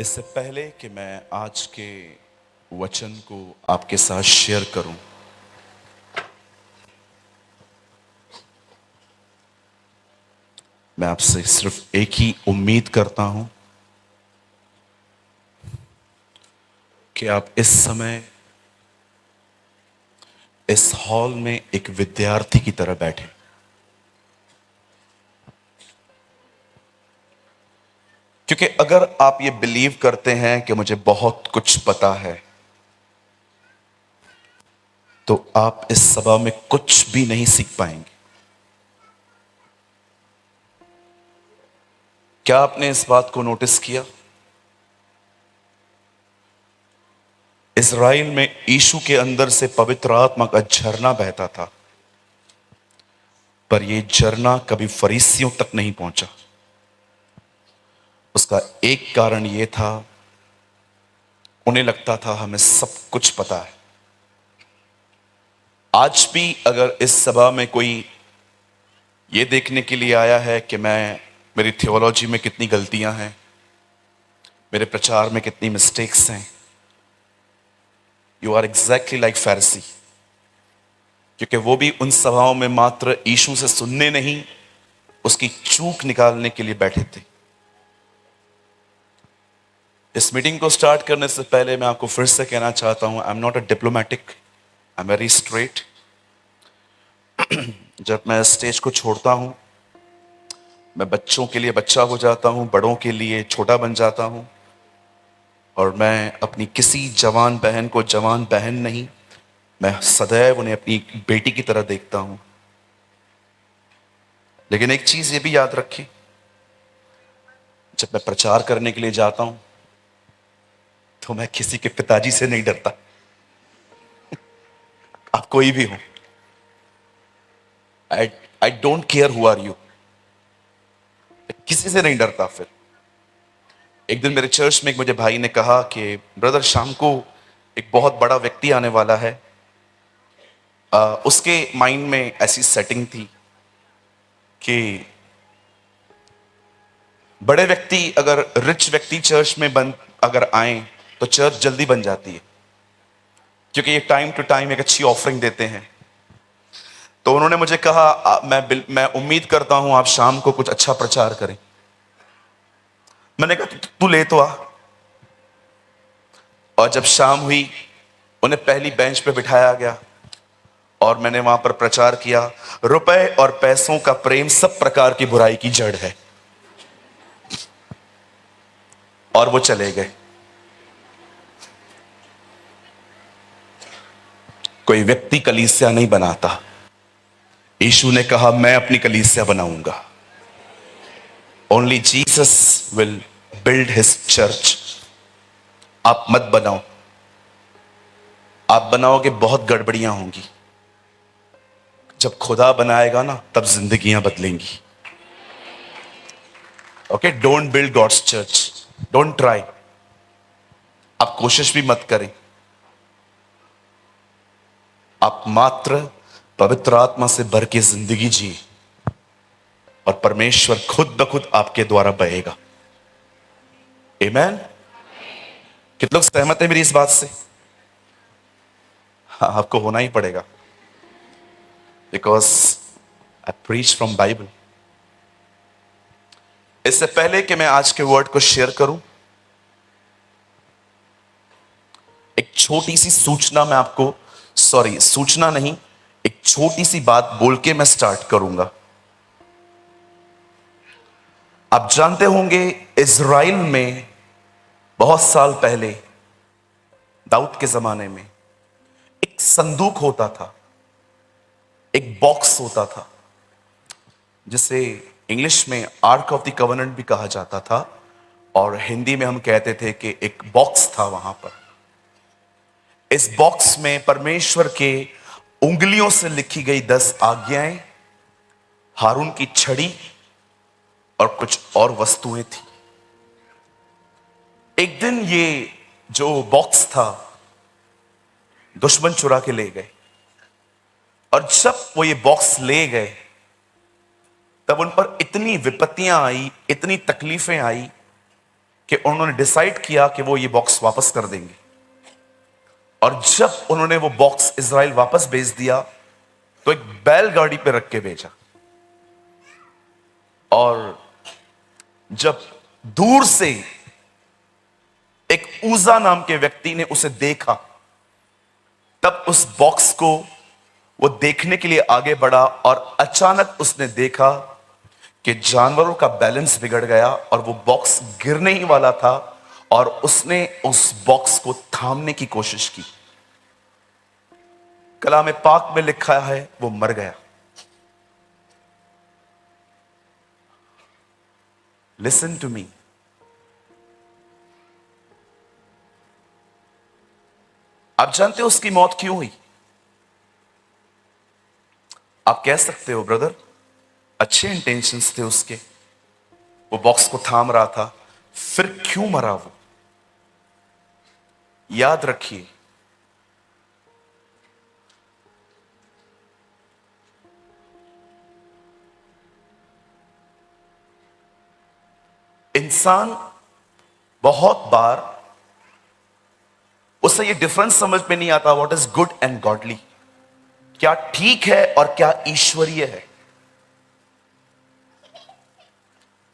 इससे पहले कि मैं आज के वचन को आपके साथ शेयर करूं, मैं आपसे सिर्फ एक ही उम्मीद करता हूं कि आप इस समय इस हॉल में एक विद्यार्थी की तरह बैठे, क्योंकि अगर आप ये बिलीव करते हैं कि मुझे बहुत कुछ पता है, तो आप इस सभा में कुछ भी नहीं सीख पाएंगे। क्या आपने इस बात को नोटिस किया? इज़राइल में यीशु के अंदर से पवित्र आत्मा का झरना बहता था, पर यह झरना कभी फरीसियों तक नहीं पहुंचा। उसका एक कारण यह था, उन्हें लगता था हमें सब कुछ पता है। आज भी अगर इस सभा में कोई यह देखने के लिए आया है कि मेरी थियोलॉजी में कितनी गलतियां हैं, मेरे प्रचार में कितनी मिस्टेक्स हैं, यू आर एग्जैक्टली लाइक फैरिसी। क्योंकि वो भी उन सभाओं में मात्र यीशु से सुनने नहीं, उसकी चूक निकालने के लिए बैठे थे। इस मीटिंग को स्टार्ट करने से पहले मैं आपको फिर से कहना चाहता हूं, I am not a diplomatic, I am very straight. जब मैं स्टेज को छोड़ता हूं, मैं बच्चों के लिए बच्चा हो जाता हूं, बड़ों के लिए छोटा बन जाता हूं, और मैं अपनी किसी जवान बहन को जवान बहन नहीं, मैं सदैव उन्हें अपनी बेटी की तरह देखता हूं। लेकिन एक चीज ये भी याद रखिए, जब मैं प्रचार करने के लिए जाता हूं, तो मैं किसी के पिताजी से नहीं डरता। आप कोई भी हो, I I don't care who are you, किसी से नहीं डरता। फिर एक दिन मेरे चर्च में एक मुझे भाई ने कहा कि ब्रदर, शाम को एक बहुत बड़ा व्यक्ति आने वाला है। उसके माइंड में ऐसी सेटिंग थी कि बड़े व्यक्ति, अगर रिच व्यक्ति चर्च में अगर आए तो चर्च जल्दी बन जाती है, क्योंकि ये टाइम टू टाइम एक अच्छी ऑफरिंग देते हैं। तो उन्होंने मुझे कहा, मैं उम्मीद करता हूं आप शाम को कुछ अच्छा प्रचार करें। मैंने कहा तू ले तो आ। और जब शाम हुई, उन्हें पहली बेंच पे बिठाया गया और मैंने वहां पर प्रचार किया, रुपए और पैसों का प्रेम सब प्रकार की बुराई की जड़ है। और वो चले गए। कोई व्यक्ति कलीसिया नहीं बनाता, यीशु ने कहा मैं अपनी कलीसिया बनाऊंगा। Only Jesus will build his church. आप मत बनाओ, आप बनाओगे बहुत गड़बड़ियां होंगी। जब खुदा बनाएगा ना, तब जिंदगियां बदलेंगी। Okay, don't build god's church, don't try. आप कोशिश भी मत करें। आप मात्र पवित्र आत्मा से भर के जिंदगी जिए और परमेश्वर खुद ब खुद आपके द्वारा बहेगा। आमेन। कितने लोग सहमत हैं मेरी इस बात से? हाँ, आपको होना ही पड़ेगा, because I preach from Bible. इससे पहले कि मैं आज के वर्ड को शेयर करूं, एक छोटी सी सूचना मैं आपको, सॉरी सूचना नहीं, एक छोटी सी बात बोल के मैं स्टार्ट करूंगा। आप जानते होंगे, इज़राइल में बहुत साल पहले, दाऊद के जमाने में, एक संदूक होता था, एक बॉक्स होता था, जिसे इंग्लिश में आर्क ऑफ द कवेनेंट भी कहा जाता था, और हिंदी में हम कहते थे कि एक बॉक्स था वहां पर। इस बॉक्स में परमेश्वर के उंगलियों से लिखी गई 10 आज्ञाएं, हारून की छड़ी और कुछ और वस्तुएं थी। एक दिन ये जो बॉक्स था, दुश्मन चुरा के ले गए, और जब वो ये बॉक्स ले गए, तब उन पर इतनी विपत्तियां आई, इतनी तकलीफें आई कि उन्होंने डिसाइड किया कि वो ये बॉक्स वापस कर देंगे। और जब उन्होंने वो बॉक्स इजराइल वापस भेज दिया तो एक बैलगाड़ी पे रख के भेजा। और जब दूर से एक ऊजा नाम के व्यक्ति ने उसे देखा, तब उस बॉक्स को वो देखने के लिए आगे बढ़ा और अचानक उसने देखा कि जानवरों का बैलेंस बिगड़ गया और वो बॉक्स गिरने ही वाला था और उसने उस बॉक्स को थामने की कोशिश की। कलाम पाक में लिखा है वो मर गया। लिसन टू मी, आप जानते हो उसकी मौत क्यों हुई? आप कह सकते हो ब्रदर अच्छे इंटेंशंस थे उसके, वो बॉक्स को थाम रहा था, फिर क्यों मरा वो? याद रखिए, इंसान बहुत बार उसे ये डिफरेंस समझ में नहीं आता, what is good and godly, क्या ठीक है और क्या ईश्वरीय है।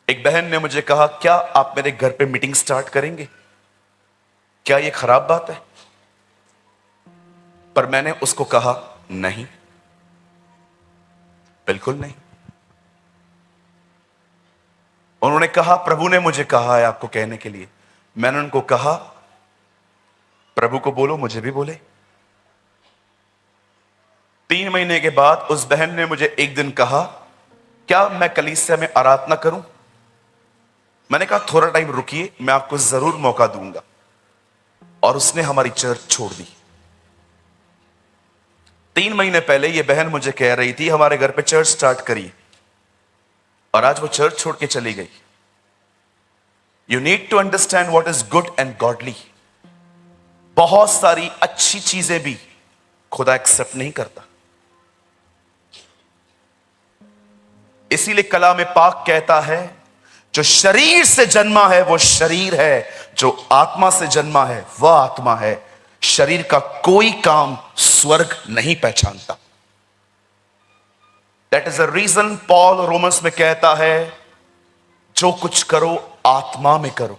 एक बहन ने मुझे कहा, क्या आप मेरे घर पे मीटिंग स्टार्ट करेंगे? क्या यह खराब बात है? पर मैंने उसको कहा नहीं, बिल्कुल नहीं। उन्होंने कहा प्रभु ने मुझे कहा है आपको कहने के लिए। मैंने उनको कहा प्रभु को बोलो, मुझे भी बोले। 3 महीने के बाद उस बहन ने मुझे एक दिन कहा, क्या मैं कलीसिया में आराधना करूं? मैंने कहा थोड़ा टाइम रुकिए, मैं आपको जरूर मौका दूंगा। और उसने हमारी चर्च छोड़ दी। 3 महीने पहले यह बहन मुझे कह रही थी हमारे घर पे चर्च स्टार्ट करिए, और आज वो चर्च छोड़ के चली गई। You need to understand what is good and godly. बहुत सारी अच्छी चीजें भी खुदा एक्सेप्ट नहीं करता। इसीलिए कलाम पाक कहता है जो शरीर से जन्मा है वो शरीर है, जो आत्मा से जन्मा है वह आत्मा है। शरीर का कोई काम स्वर्ग नहीं पहचानता। That is the reason Paul Romans में कहता है जो कुछ करो आत्मा में करो।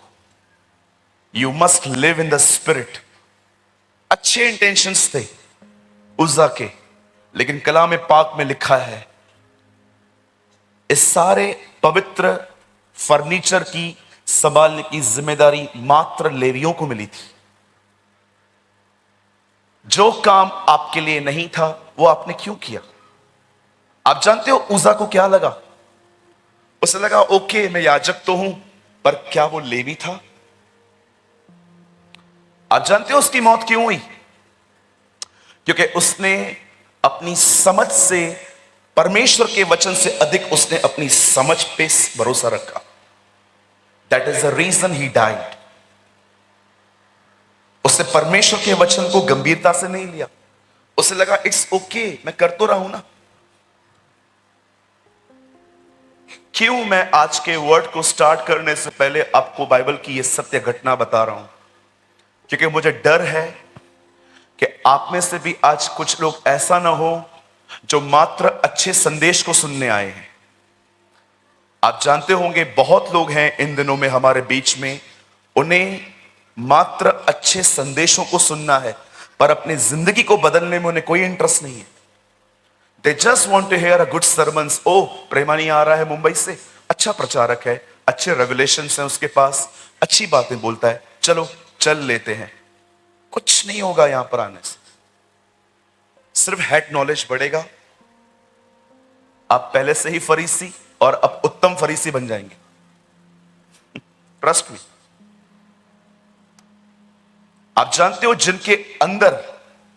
You must live in the spirit. अच्छे इंटेंशंस थे उज्जा के, लेकिन कलाम पाक में लिखा है इस सारे पवित्र फर्नीचर की संभालने की जिम्मेदारी मात्र लेवियों को मिली थी। जो काम आपके लिए नहीं था वो आपने क्यों किया? आप जानते हो उज्जा को क्या लगा? उसे लगा ओके मैं याजक तो हूं, पर क्या वो लेवी था? आप जानते हो उसकी मौत क्यों हुई? क्योंकि उसने अपनी समझ से, परमेश्वर के वचन से अधिक उसने अपनी समझ पे भरोसा रखा। That is the reason he died. उसने परमेश्वर के वचन को गंभीरता से नहीं लिया। उसे लगा इट्स ओके, मैं कर तो रहा हूं ना। क्यों मैं आज के वर्ड को स्टार्ट करने से पहले आपको बाइबल की यह सत्य घटना बता रहा हूं? क्योंकि मुझे डर है कि आप में से भी आज कुछ लोग ऐसा ना हो जो मात्र अच्छे संदेश को सुनने आए हैं। आप जानते होंगे बहुत लोग हैं इन दिनों में हमारे बीच में, उन्हें मात्र अच्छे संदेशों को सुनना है, पर अपनी जिंदगी को बदलने में उन्हें कोई इंटरेस्ट नहीं है। They just want to hear a good sermons. ओ प्रेमानी आ रहा है मुंबई से, अच्छा प्रचारक है, अच्छे रेवलेशंस हैं उसके पास, अच्छी बातें बोलता है, चलो चल लेते हैं। कुछ नहीं होगा यहां पर आने से, सिर्फ हेड नॉलेज बढ़ेगा। आप पहले से ही फरीसी और अब उत्तम फरीसी बन जाएंगे। Trust me. आप जानते हो जिनके अंदर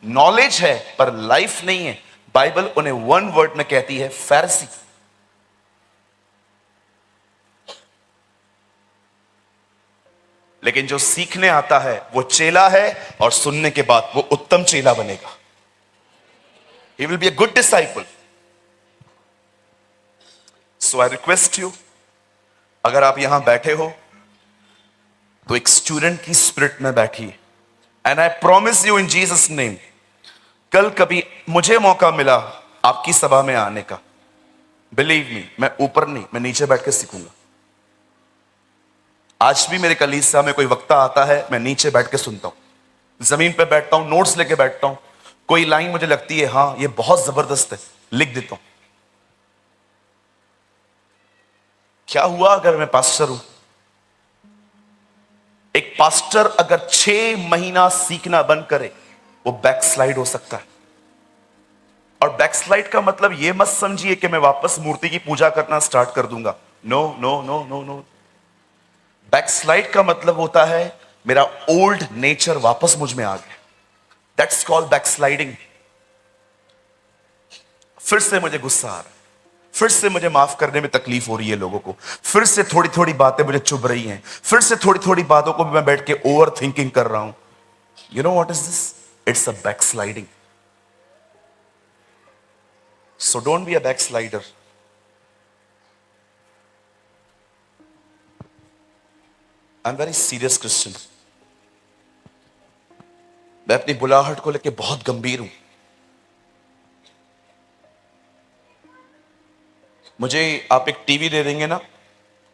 नॉलेज है पर लाइफ नहीं है, बाइबल उन्हें वन वर्ड में कहती है फैरिसी। लेकिन जो सीखने आता है वो चेला है, और सुनने के बाद वो उत्तम चेला बनेगा। He will be a good disciple. So I request you, अगर आप यहां बैठे हो तो एक स्टूडेंट की स्पिरिट में बैठी है। And I promise you in Jesus name, कल कभी मुझे मौका मिला आपकी सभा में आने का, बिलीव मी, मैं ऊपर नहीं, मैं नीचे बैठ के सीखूंगा। आज भी मेरे कलीसिया में कोई वक्ता आता है, मैं नीचे बैठ के सुनता हूं, जमीन पे बैठता हूं, नोट्स लेके बैठता हूं। कोई लाइन मुझे लगती है हाँ ये बहुत जबरदस्त है, लिख देता हूं। क्या हुआ अगर मैं पास्टर हूं? एक पास्टर अगर 6 महीना सीखना बंद करे, वो बैकस्लाइड हो सकता है। और बैकस्लाइड का मतलब ये मत समझिए कि मैं वापस मूर्ति की पूजा करना स्टार्ट कर दूंगा। No no no no no. Backslide का मतलब होता है मेरा ओल्ड नेचर वापस मुझ में आ गया। That's called backsliding. फिर से मुझे गुस्सा आ रहा है, फिर से मुझे माफ करने में तकलीफ हो रही है लोगों को, फिर से थोड़ी थोड़ी बातें मुझे चुभ रही हैं, फिर से थोड़ी थोड़ी बातों को भी मैं बैठ के ओवर थिंकिंग कर रहा हूं। You know what is this? It's a backsliding. So don't be a backslider. I am very serious Christian. मैं अपनी बुलाहट को लेकर बहुत गंभीर हूं। मुझे आप एक टीवी दे देंगे ना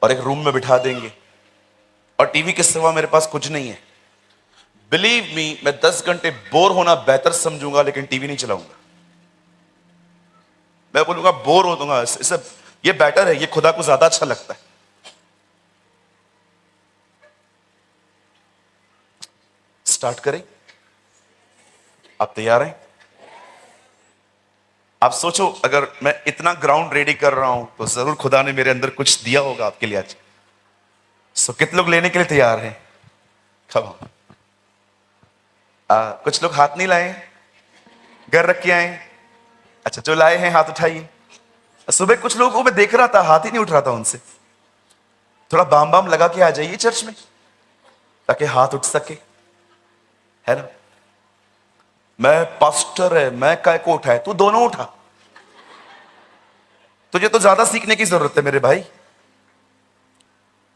और एक रूम में बिठा देंगे और टीवी के सिवा मेरे पास कुछ नहीं है, बिलीव मी, मैं 10 घंटे बोर होना बेहतर समझूंगा, लेकिन टीवी नहीं चलाऊंगा। मैं बोलूंगा बोर हो दूंगा, इससे ये बेटर है, ये खुदा को ज्यादा अच्छा लगता है। स्टार्ट करें? आप तैयार हैं? आप सोचो, अगर मैं इतना ग्राउंड रेडी कर रहा हूं तो जरूर खुदा ने मेरे अंदर कुछ दिया होगा आपके लिए आज। सो कितने लोग लेने के लिए तैयार हैं? कब कुछ लोग हाथ नहीं लाए, घर रख के आए? अच्छा, जो लाए हैं हाथ उठाइए। सुबह कुछ लोगों को मैं देख रहा था, हाथ ही नहीं उठ रहा था उनसे। थोड़ा बाम बाम लगा के आ जाइए चर्च में ताकि हाथ उठ सके, है ना? मैं पास्टर है, मैं काय को उठाए, तू दोनों उठा। तुझे तो ज्यादा सीखने की जरूरत है मेरे भाई।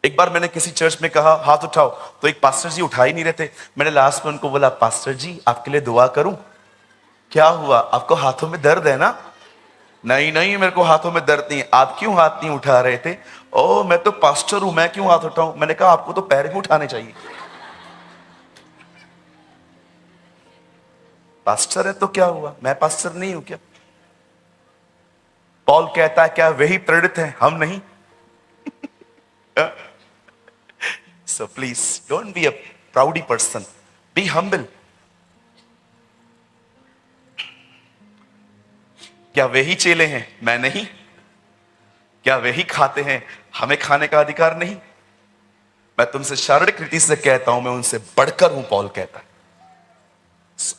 एक बार मैंने किसी चर्च में कहा हाथ उठाओ, तो एक पास्टर जी उठा ही नहीं रहे थे। मैंने लास्ट में उनको बोला, पास्टर जी आपके लिए दुआ करूं? क्या हुआ, आपको हाथों में दर्द है ना? नहीं नहीं, मेरे को हाथों में दर्द नहीं है। आप क्यों हाथ नहीं उठा रहे थे? ओ मैं तो पास्टर हूं, मैं क्यों हाथ उठाऊं? मैंने कहा आपको तो पैर भी उठाने चाहिए। पास्टर है तो क्या हुआ, मैं पास्टर नहीं हूं क्या? पॉल कहता है क्या वही प्रेरित है, हम नहीं? So please don't be a प्राउडी person, be humble. क्या वही चेले हैं, मैं नहीं? क्या वही खाते हैं, हमें खाने का अधिकार नहीं? मैं तुमसे शारीरिक रीति से कहता हूं, मैं उनसे बढ़कर हूं, पॉल कहता है।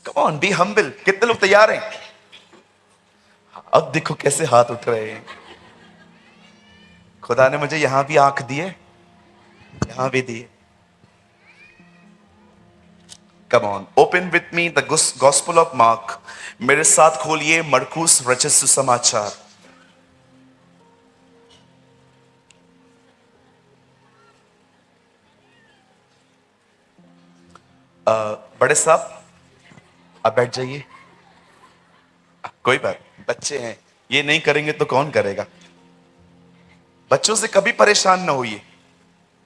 Come on, be humble. कितने लोग तैयार हैं? अब देखो कैसे हाथ उठ रहे हैं। खुदा ने मुझे यहां भी आंख दी है, यहां भी दी है। Come on, open with me the gospel of mark. मेरे साथ खोलिए मरकुस रचित सुसमाचार। बड़े साहब आप बैठ जाइए। कोई बात, बच्चे हैं, ये नहीं करेंगे तो कौन करेगा? बच्चों से कभी परेशान ना होइए,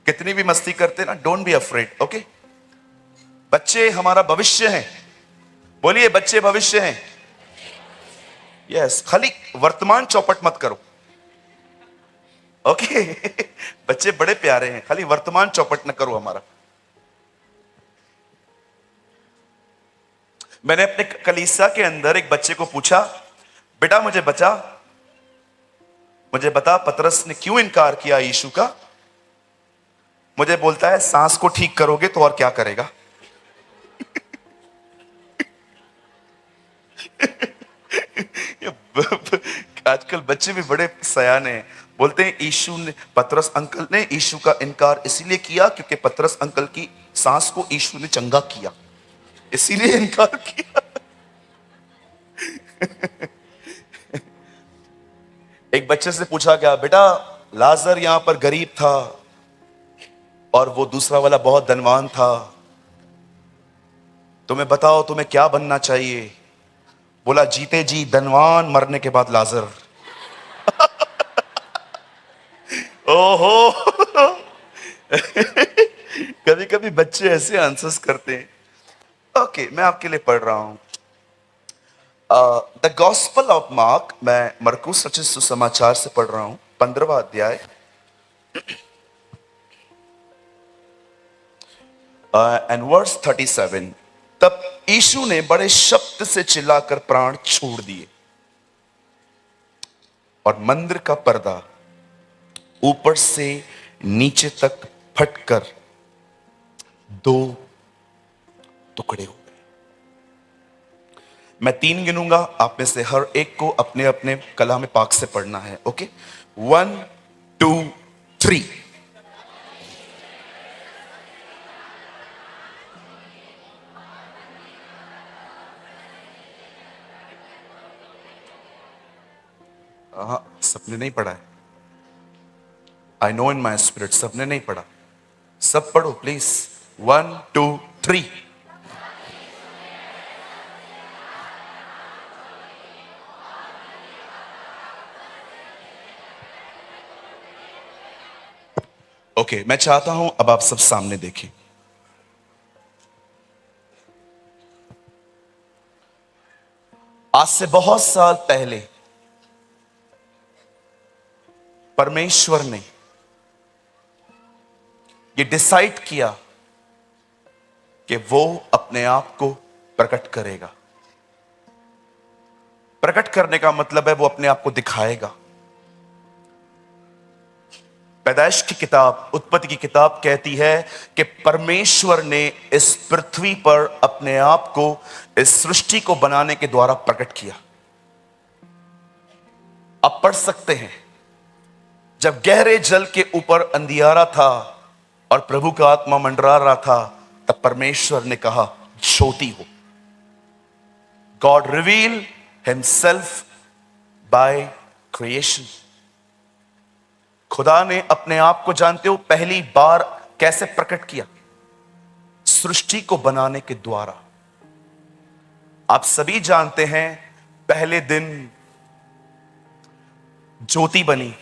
कितनी भी मस्ती करते ना, डोंट बी अफ्रेड, ओके? बच्चे हमारा भविष्य हैं। बोलिए, बच्चे भविष्य हैं। यस, खाली वर्तमान चौपट मत करो, ओके? बच्चे बड़े प्यारे हैं, खाली वर्तमान चौपट न करो हमारा। मैंने अपने कलीसिया के अंदर एक बच्चे को पूछा, बेटा मुझे बता पतरस ने क्यों इनकार किया यीशु का? मुझे बोलता है सांस को ठीक करोगे तो और क्या करेगा? आजकल बच्चे भी बड़े सयाने हैं। बोलते हैं यीशु ने, पतरस अंकल ने यीशु का इनकार इसलिए किया क्योंकि पतरस अंकल की सांस को यीशु ने चंगा किया, इसीलिए इनकार किया। एक बच्चे से पूछा गया, बेटा लाजर यहां पर गरीब था, और वो दूसरा वाला बहुत धनवान था। तुम्हें बताओ तुम्हें क्या बनना चाहिए? बोला जीते जी धनवान, मरने के बाद लाजर। ओहो। कभी कभी बच्चे ऐसे आंसर्स करते हैं। ओके, मैं आपके लिए पढ़ रहा हूं द गॉस्पल ऑफ मार्क। मैं मरकुस रचित सुसमाचार से पढ़ रहा हूं, 15वां अध्याय एंड वर्स 37। तब यीशु ने बड़े शब्द से चिल्लाकर प्राण छोड़ दिए और मंदिर का पर्दा ऊपर से नीचे तक फटकर दो टुकड़े हो गए। मैं 3 गिनूंगा, आप में से हर एक को अपने अपने कलाम पाक से पढ़ना है। ओके, 1 2 3। हाँ, सबने नहीं पढ़ा है। I know in my spirit सबने नहीं पढ़ा। सब पढ़ो प्लीज। 1 2 3। ओके, मैं चाहता हूं अब आप सब सामने देखें। आज से बहुत साल पहले परमेश्वर ने ये डिसाइड किया कि वो अपने आप को प्रकट करेगा। प्रकट करने का मतलब है वो अपने आप को दिखाएगा। पैदाइश की किताब, उत्पत्ति की किताब कहती है कि परमेश्वर ने इस पृथ्वी पर अपने आप को, इस सृष्टि को बनाने के द्वारा प्रकट किया। आप पढ़ सकते हैं, जब गहरे जल के ऊपर अंधियारा था और प्रभु का आत्मा मंडरा रहा था, तब परमेश्वर ने कहा ज्योति हो। God reveal himself by creation. खुदा ने अपने आप को, जानते हो, पहली बार कैसे प्रकट किया? सृष्टि को बनाने के द्वारा। आप सभी जानते हैं, पहले दिन ज्योति बनी,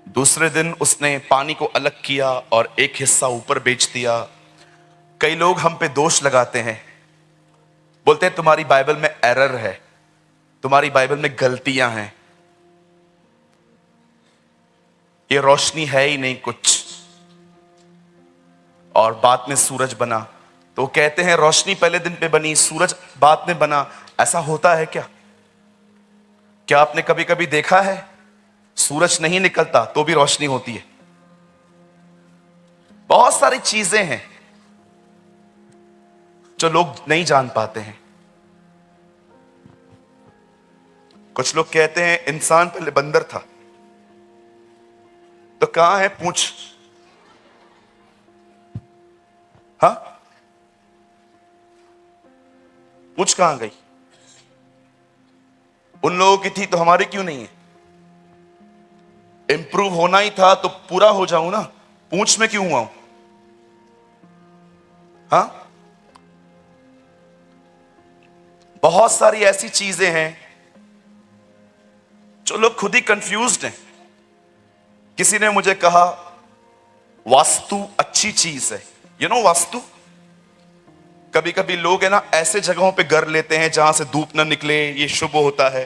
दूसरे दिन उसने पानी को अलग किया और एक हिस्सा ऊपर बेच दिया। कई लोग हम पे दोष लगाते हैं, बोलते हैं तुम्हारी बाइबल में एरर है, तुम्हारी बाइबल में गलतियां हैं, ये रोशनी है ही नहीं कुछ। और बाद में सूरज बना, तो कहते हैं रोशनी पहले दिन पे बनी, सूरज बाद में बना। ऐसा होता है क्या? क्या आपने कभी कभी देखा है सूरज नहीं निकलता तो भी रोशनी होती है? बहुत सारी चीजें हैं जो लोग नहीं जान पाते हैं। कुछ लोग कहते हैं इंसान पहले बंदर था, तो कहां है पूंछ? हाँ, पूंछ कहां गई? उन लोगों की थी तो हमारी क्यों नहीं है? इंप्रूव होना ही था तो पूरा हो जाऊं ना, पूंछ में क्यों हुआ हूं? हाँ, बहुत सारी ऐसी चीजें हैं जो लोग खुद ही कंफ्यूज्ड हैं। किसी ने मुझे कहा वास्तु अच्छी चीज है। यू नो वास्तु, कभी कभी लोग है ना ऐसे जगहों पे घर लेते हैं जहां से धूप ना निकले, ये शुभ होता है।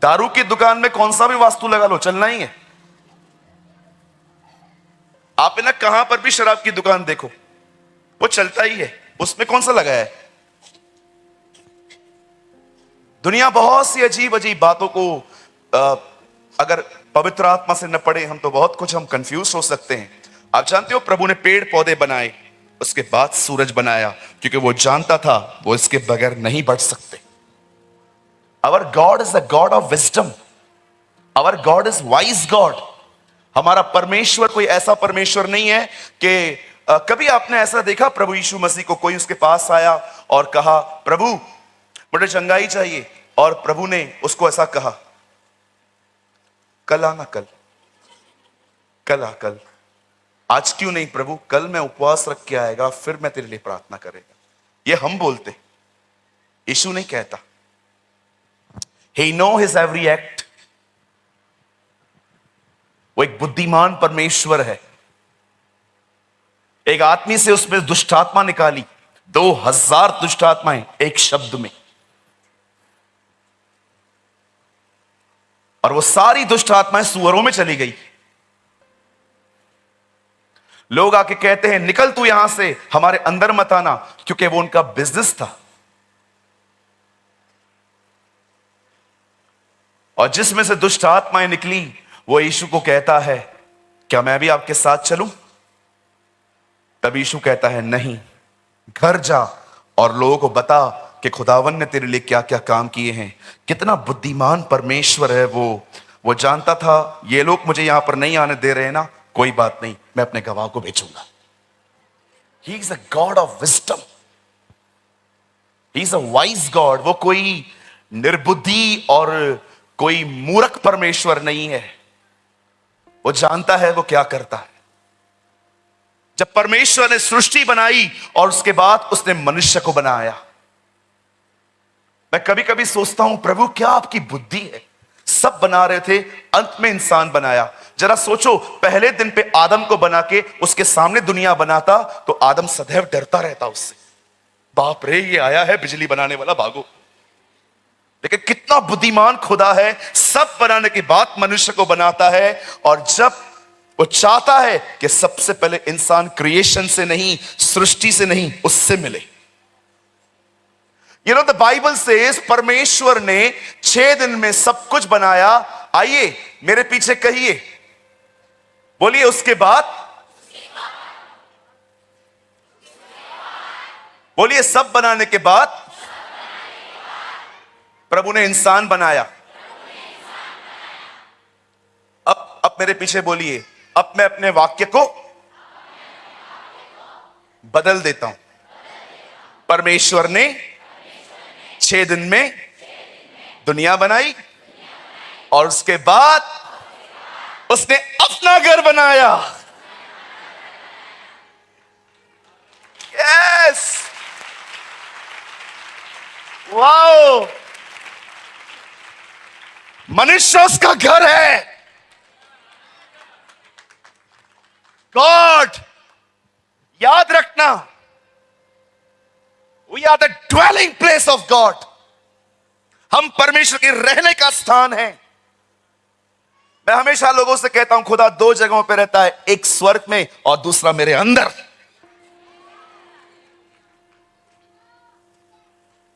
दारू की दुकान में कौन सा भी वास्तु लगा लो, चलना ही है। आप है ना कहां पर भी शराब की दुकान देखो, वो चलता ही है, उसमें कौन सा लगा है? दुनिया बहुत सी अजीब अजीब बातों को अगर पवित्र आत्मा से न पढ़े हम तो बहुत कुछ हम कंफ्यूज हो सकते हैं। आप जानते हो प्रभु ने पेड़ पौधे बनाए, उसके बाद सूरज बनाया, क्योंकि वो जानता था वो इसके बगैर नहीं बढ़ सकते। Our God is the God of wisdom, our God is wise God. हमारा परमेश्वर कोई ऐसा परमेश्वर नहीं है कि कभी आपने ऐसा देखा प्रभु यीशु मसीह को कोई उसके पास आया और कहा प्रभु मुझे चंगाई चाहिए, और प्रभु ने उसको ऐसा कहा कल आना, कल, कल आ, कल आज क्यों नहीं प्रभु, कल मैं उपवास रख के आएगा, फिर मैं तेरे लिए प्रार्थना करेगा। ये हम बोलते, यीशु नहीं कहता। He know his every act। वो एक बुद्धिमान परमेश्वर है। एक आदमी से उसमें दुष्ट आत्मा निकाली, 2000 दुष्ट आत्माएं एक शब्द में, और वो सारी दुष्ट आत्माएं सुअरों में चली गई। लोग आके कहते हैं निकल तू यहां से, हमारे अंदर मत आना, क्योंकि वो उनका बिजनेस था। और जिसमें से दुष्ट आत्माएं निकली, वो यीशु को कहता है क्या मैं भी आपके साथ चलूं? तब यीशु कहता है नहीं, घर जा और लोगों को बता कि खुदावन ने तेरे लिए क्या क्या काम किए हैं। कितना बुद्धिमान परमेश्वर है वो जानता था ये लोग मुझे यहां पर नहीं आने दे रहे हैं ना, कोई बात नहीं, मैं अपने गवाह को भेजूंगा। He is a God of wisdom, he is a wise God. वो कोई निर्बुद्धि और कोई मूर्ख परमेश्वर नहीं है। वो जानता है वो क्या करता है। जब परमेश्वर ने सृष्टि बनाई और उसके बाद उसने मनुष्य को बनाया, मैं कभी कभी सोचता हूं प्रभु क्या आपकी बुद्धि है। सब बना रहे थे, अंत में इंसान बनाया। जरा सोचो, पहले दिन पे आदम को बना के उसके सामने दुनिया बनाता तो आदम सदैव डरता रहता उससे, बाप रे ये आया है बिजली बनाने वाला, भागो। लेकिन कितना बुद्धिमान खुदा है, सब बनाने के बाद मनुष्य को बनाता है। और जब वो चाहता है कि सबसे पहले इंसान क्रिएशन से नहीं, सृष्टि से नहीं, उससे मिले। You know the Bible says परमेश्वर ने 6 दिन में सब कुछ बनाया। आइए मेरे पीछे कहिए, बोलिए उसके बाद, बोलिए सब बनाने के बाद प्रभु ने इंसान बनाया। अब मेरे पीछे बोलिए, अब मैं अपने वाक्य को बदल देता हूं। परमेश्वर ने 6 दिन में दुनिया बनाई और उसके बाद उसने अपना घर बनाया। यस, वाओ, मनुष्य उसका घर है। गॉड, याद रखना, We are the dwelling place of God। हम परमेश्वर के रहने का स्थान है। मैं हमेशा लोगों से कहता हूं खुदा 2 जगहों पे रहता है, एक स्वर्ग में और दूसरा मेरे अंदर।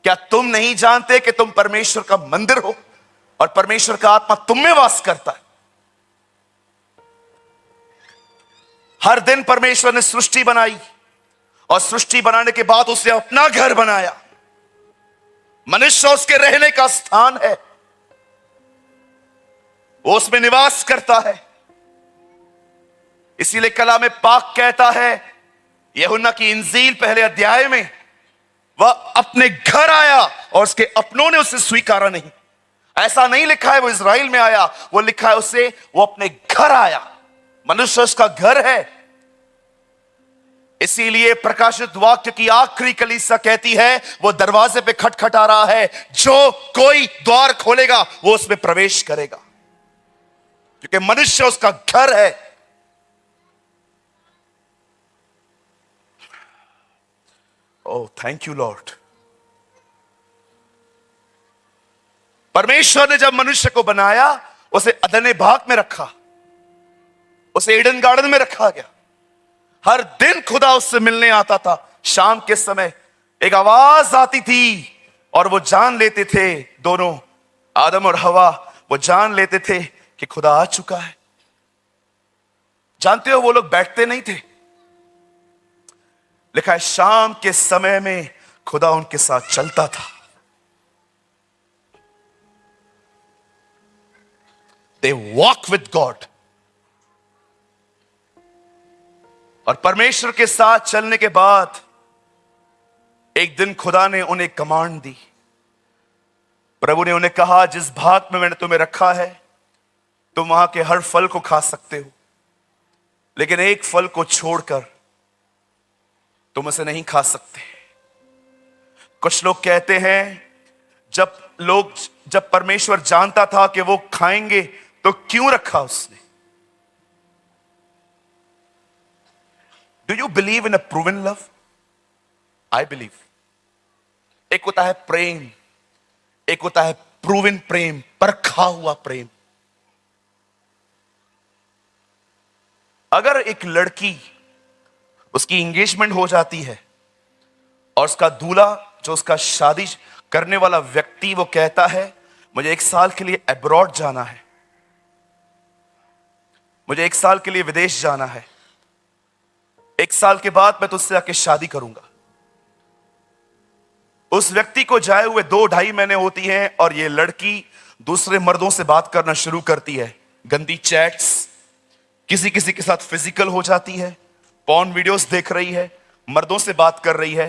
क्या तुम नहीं जानते कि तुम परमेश्वर का मंदिर हो और परमेश्वर का आत्मा तुम में वास करता है? हर दिन परमेश्वर ने सृष्टि बनाई और सृष्टि बनाने के बाद उसने अपना घर बनाया। मनुष्य उसके रहने का स्थान है, वो उसमें निवास करता है। इसीलिए कलाम पाक कहता है, यूहन्ना की इंजील पहले अध्याय में, वह अपने घर आया और उसके अपनों ने उसे स्वीकारा नहीं। ऐसा नहीं लिखा है वो इज़राइल में आया, वो लिखा है उसे वो अपने घर आया। मनुष्य उसका घर है। इसीलिए प्रकाशित वाक्य की आखिरी कलीसिया कहती है वो दरवाजे पे खटखटा रहा है, जो कोई द्वार खोलेगा वो उसमें प्रवेश करेगा, क्योंकि मनुष्य उसका घर है। Oh thank you Lord. परमेश्वर ने जब मनुष्य को बनाया, उसे अदने बाग में रखा, उसे ईडन गार्डन में रखा गया। हर दिन खुदा उससे मिलने आता था। शाम के समय एक आवाज आती थी और वो जान लेते थे, दोनों आदम और हवा, वो जान लेते थे कि खुदा आ चुका है। जानते हो वो लोग बैठते नहीं थे। लिखा है शाम के समय में खुदा उनके साथ चलता था। They walk with God। और परमेश्वर के साथ चलने के बाद एक दिन खुदा ने उन्हें कमांड दी। प्रभु ने उन्हें कहा, जिस भाग में मैंने तुम्हें रखा है तुम वहां के हर फल को खा सकते हो, लेकिन एक फल को छोड़कर तुम उसे नहीं खा सकते। कुछ लोग कहते हैं जब परमेश्वर जानता था कि वो खाएंगे तो क्यों रखा उसने। Do you believe in a proven love? I believe. एक होता है प्रेम, एक होता है प्रूवन प्रेम, परखा हुआ प्रेम। अगर एक लड़की, उसकी एंगेजमेंट हो जाती है और उसका दूल्हा, जो उसका शादी करने वाला व्यक्ति, वो कहता है मुझे 1 साल के लिए अब्रॉड जाना है, मुझे 1 साल के लिए विदेश जाना है, 1 साल के बाद मैं तुझसे आके शादी करूंगा। उस व्यक्ति को जाए हुए 2-2.5 महीने होती हैं और ये लड़की दूसरे मर्दों से बात करना शुरू करती है, गंदी चैट्स, किसी किसी के साथ फिजिकल हो जाती है, पॉर्न वीडियोस देख रही है, मर्दों से बात कर रही है,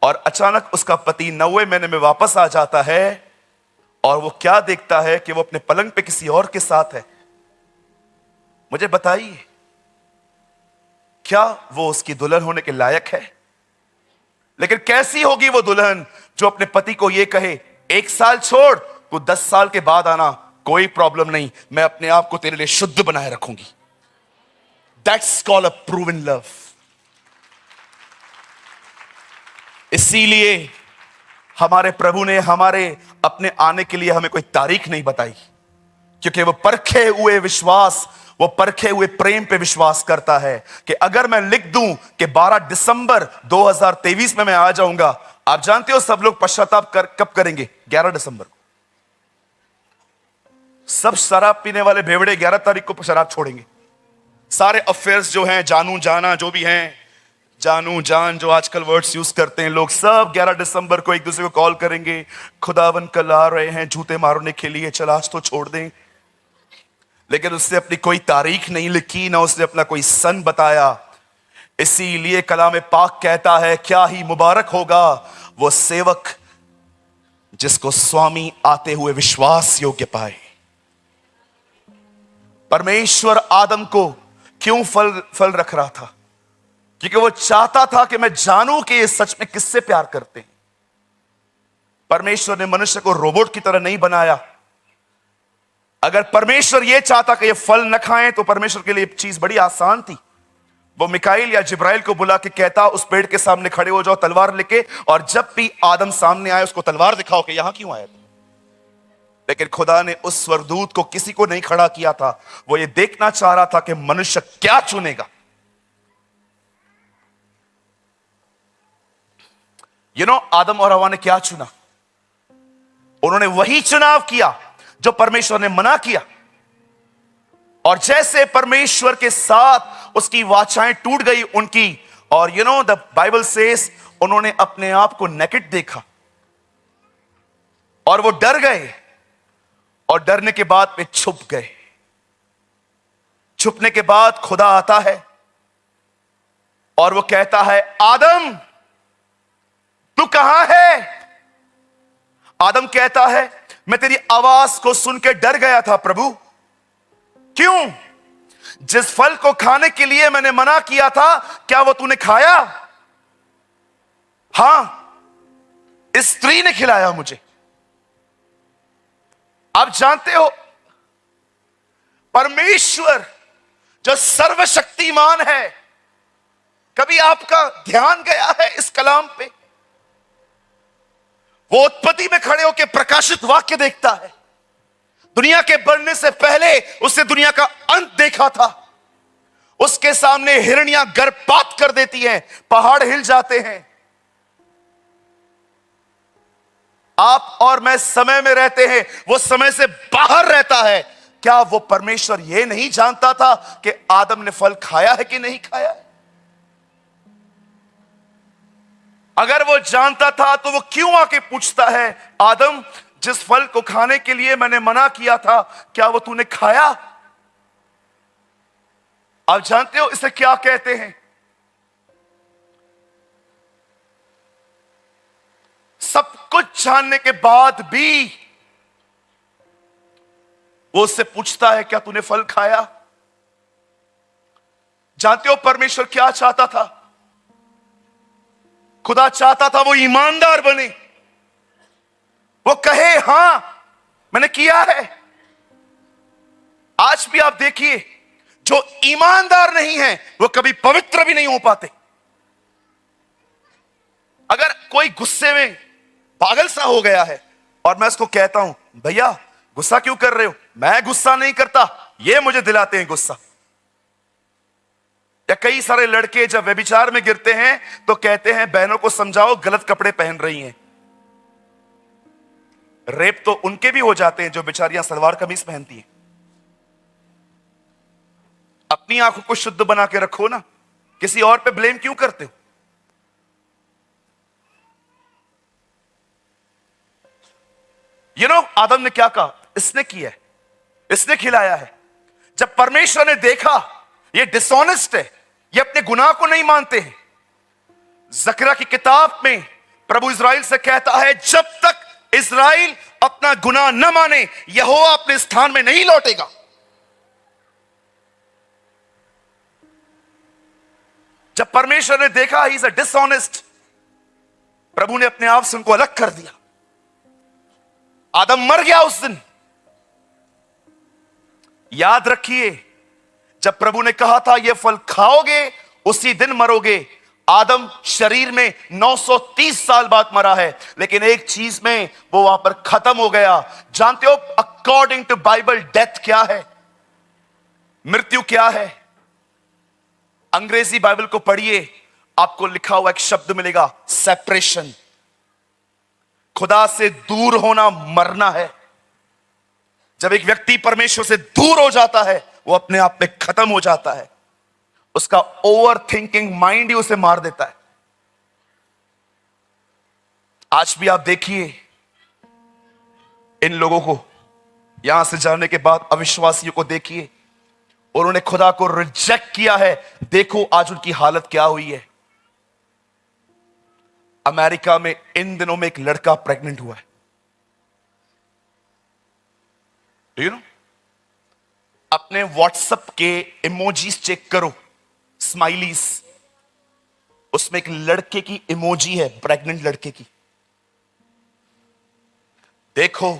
और अचानक उसका पति 90 महीने में वापस आ जाता है और वो क्या देखता है कि वो अपने पलंग पे किसी और के साथ है। मुझे बताइए, क्या वो उसकी दुल्हन होने के लायक है? लेकिन कैसी होगी वो दुल्हन जो अपने पति को ये कहे 1 साल छोड़, तू 10 साल के बाद आना, कोई प्रॉब्लम नहीं, मैं अपने आप को तेरे लिए शुद्ध बनाए रखूंगी। That's called a proven love. इसीलिए हमारे प्रभु ने हमारे अपने आने के लिए हमें कोई तारीख नहीं बताई, क्योंकि वो परखे हुए विश्वास, वो परखे हुए प्रेम पे विश्वास करता है कि अगर मैं लिख दूं कि 12 दिसंबर 2023 में मैं आ जाऊंगा, आप जानते हो सब लोग पश्चाताप कब करेंगे? 11 दिसंबर को। सब शराब पीने वाले भेवड़े 11 तारीख को शराब छोड़ेंगे। सारे अफेयर्स जो हैं, जानू जाना जो भी हैं, जानू जान जो आजकल वर्ड्स यूज करते हैं लोग, सब 11 दिसंबर को एक दूसरे को कॉल करेंगे, खुदावन कल आ रहे हैं जूते मारने के लिए, चल आज तो छोड़ दें। लेकिन उसने अपनी कोई तारीख नहीं लिखी, ना उसने अपना कोई सन बताया। इसीलिए कलाम पाक कहता है, क्या ही मुबारक होगा वो सेवक जिसको स्वामी आते हुए विश्वास योग्य पाए। परमेश्वर आदम को क्यों फल रख रहा था? क्योंकि वो चाहता था कि मैं जानूं कि ये सच में किससे प्यार करते हैं। परमेश्वर ने मनुष्य को रोबोट की तरह नहीं बनाया। अगर परमेश्वर ये चाहता कि ये फल न खाएं तो परमेश्वर के लिए चीज बड़ी आसान थी। वो मिकाइल या जिब्राइल को बुला के कहता, उस पेड़ के सामने खड़े हो जाओ तलवार लेके, और जब भी आदम सामने आए उसको तलवार दिखाओ कि यहां क्यों आया था। लेकिन खुदा ने उस स्वर्गदूत को किसी को नहीं खड़ा किया था। वो ये देखना चाह रहा था कि मनुष्य क्या चुनेगा। आदम और हवा ने क्या चुना? उन्होंने वही चुनाव किया जो परमेश्वर ने मना किया। और जैसे परमेश्वर के साथ उसकी वाचाएं टूट गई उनकी, और द बाइबल सेज उन्होंने अपने आप को नेकेड देखा और वो डर गए, और डरने के बाद वे छुप गए। छुपने के बाद खुदा आता है और वो कहता है, आदम तू कहां है? आदम कहता है, मैं तेरी आवाज को सुन के डर गया था प्रभु। क्यों? जिस फल को खाने के लिए मैंने मना किया था, क्या वो तूने खाया? हां, इस स्त्री ने खिलाया मुझे। आप जानते हो, परमेश्वर जो सर्वशक्तिमान है, कभी आपका ध्यान गया है इस कलाम पे? वो उत्पत्ति में खड़े होकर प्रकाशित वाक्य देखता है। दुनिया के बनने से पहले उसने दुनिया का अंत देखा था। उसके सामने हिरनियां गर्भपात कर देती हैं, पहाड़ हिल जाते हैं। आप और मैं समय में रहते हैं, वो समय से बाहर रहता है। क्या वो परमेश्वर ये नहीं जानता था कि आदम ने फल खाया है कि नहीं खाया है? अगर वो जानता था तो वो क्यों आके पूछता है, आदम जिस फल को खाने के लिए मैंने मना किया था, क्या वो तूने खाया? आप जानते हो इसे क्या कहते हैं? सब कुछ जानने के बाद भी वो उससे पूछता है, क्या तूने फल खाया? जानते हो परमेश्वर क्या चाहता था? खुदा चाहता था वो ईमानदार बने, वो कहे हां मैंने किया है। आज भी आप देखिए, जो ईमानदार नहीं है वो कभी पवित्र भी नहीं हो पाते। अगर कोई गुस्से में पागल सा हो गया है और मैं उसको कहता हूं भैया गुस्सा क्यों कर रहे हो, मैं गुस्सा नहीं करता, ये मुझे दिलाते हैं गुस्सा। या कई सारे लड़के जब व्यभिचार में गिरते हैं तो कहते हैं बहनों को समझाओ गलत कपड़े पहन रही हैं। रेप तो उनके भी हो जाते हैं जो बेचारियां सलवार कमीज पहनती हैं। अपनी आंखों को शुद्ध बना के रखो ना, किसी और पे ब्लेम क्यों करते हो? आदम ने क्या कहा? इसने किया है, इसने खिलाया है। जब परमेश्वर ने देखा ये डिसऑनेस्ट है, ये अपने गुनाह को नहीं मानते हैं। जकरिया की किताब में प्रभु इस्राएल से कहता है जब तक इस्राएल अपना गुनाह न माने यहोवा अपने स्थान में नहीं लौटेगा। जब परमेश्वर ने देखा ही इज अ डिसऑनेस्ट, प्रभु ने अपने आप से उनको अलग कर दिया। आदम मर गया उस दिन। याद रखिए, जब प्रभु ने कहा था यह फल खाओगे उसी दिन मरोगे, आदम शरीर में 930 साल बाद मरा है, लेकिन एक चीज में वो वहां पर खत्म हो गया। जानते हो अकॉर्डिंग टू बाइबल डेथ क्या है, मृत्यु क्या है? अंग्रेजी बाइबल को पढ़िए, आपको लिखा हुआ एक शब्द मिलेगा, सेपरेशन। खुदा से दूर होना मरना है। जब एक व्यक्ति परमेश्वर से दूर हो जाता है वो अपने आप में खत्म हो जाता है। उसका ओवर थिंकिंग माइंड ही उसे मार देता है। आज भी आप देखिए इन लोगों को, यहां से जाने के बाद अविश्वासियों को देखिए, उन्होंने खुदा को रिजेक्ट किया है। देखो आज उनकी हालत क्या हुई है। अमेरिका में इन दिनों में एक लड़का प्रेग्नेंट हुआ है। Do you know? अपने व्हाट्सएप के इमोजीज चेक करो, स्माइलीज, उसमें एक लड़के की इमोजी है, प्रेग्नेंट लड़के की। देखो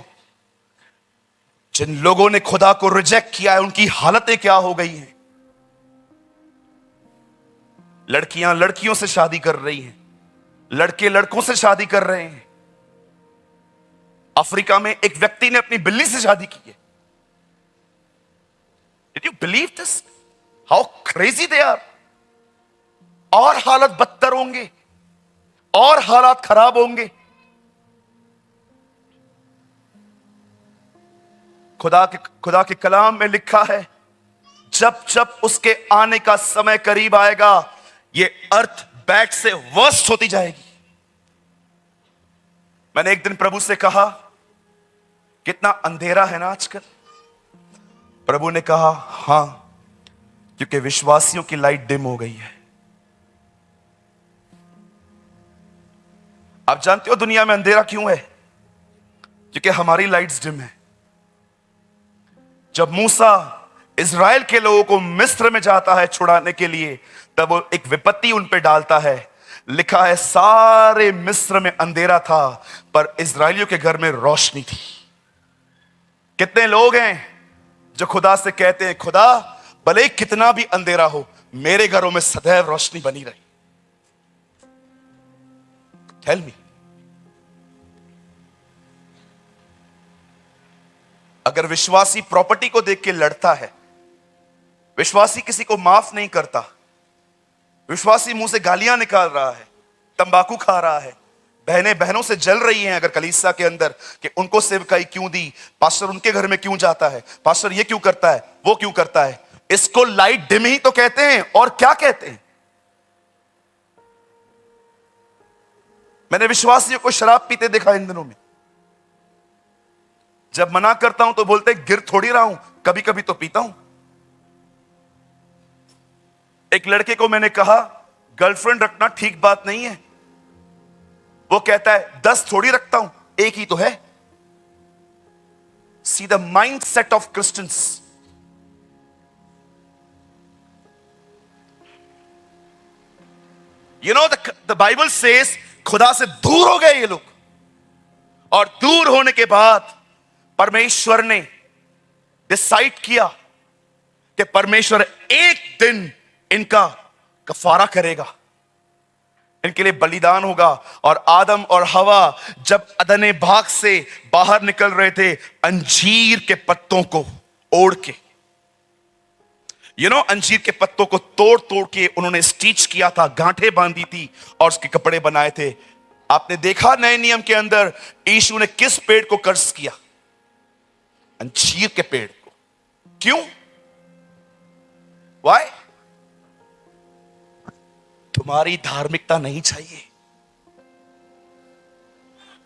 जिन लोगों ने खुदा को रिजेक्ट किया है उनकी हालतें क्या हो गई हैं। लड़कियां लड़कियों से शादी कर रही हैं, लड़के लड़कों से शादी कर रहे हैं। अफ्रीका में एक व्यक्ति ने अपनी बिल्ली से शादी की है। Did you believe this? How crazy they are? और हालत बदतर होंगे, और हालात खराब होंगे। खुदा के कलाम में लिखा है जब जब उसके आने का समय करीब आएगा ये अर्थ बैड से वर्स्ट होती जाएगी। मैंने एक दिन प्रभु से कहा कितना अंधेरा है ना आजकल। प्रभु ने कहा हां, क्योंकि विश्वासियों की लाइट डिम हो गई है। आप जानते हो दुनिया में अंधेरा क्यों है? क्योंकि हमारी लाइट्स डिम है। जब मूसा इज़राइल के लोगों को मिस्र में जाता है छुड़ाने के लिए, तब वो एक विपत्ति उन पे डालता है। लिखा है सारे मिस्र में अंधेरा था पर इज़राइलियों के घर में रोशनी थी। कितने लोग हैं जो खुदा से कहते हैं खुदा भले कितना भी अंधेरा हो मेरे घरों में सदैव रोशनी बनी रही। टेल मी, अगर विश्वासी प्रॉपर्टी को देख के लड़ता है, विश्वासी किसी को माफ नहीं करता, विश्वासी मुंह से गालियां निकाल रहा है, तंबाकू खा रहा है, बहनें बहनों से जल रही हैं अगर कलीसिया के अंदर कि उनको सेवकाई क्यों दी, पास्टर उनके घर में क्यों जाता है, पास्टर ये क्यों करता है, वो क्यों करता है, इसको लाइट डिम ही तो कहते हैं। और क्या कहते हैं? मैंने विश्वासियों को शराब पीते देखा इन दिनों में। जब मना करता हूं तो बोलते गिर थोड़ी रहा हूं, कभी कभी तो पीता हूं। एक लड़के को मैंने कहा गर्लफ्रेंड रखना ठीक बात नहीं है। वो कहता है 10 थोड़ी रखता हूं, एक ही तो है। See the mind set of Christians. The Bible says खुदा से दूर हो गए ये लोग, और दूर होने के बाद परमेश्वर ने डिसाइड किया कि परमेश्वर एक दिन इनका कफारा करेगा, इनके लिए बलिदान होगा। और आदम और हवा जब अदने भाग से बाहर निकल रहे थे, अंजीर के पत्तों को ओढ़ के, अंजीर के पत्तों को तोड़ तोड़ के उन्होंने स्टिच किया था, गांठें बांधी थी और उसके कपड़े बनाए थे। आपने देखा नए नियम के अंदर यीशु ने किस पेड़ को कर्ज किया? अंजीर के पेड़ को। क्यों? वाई? तुम्हारी धार्मिकता नहीं चाहिए।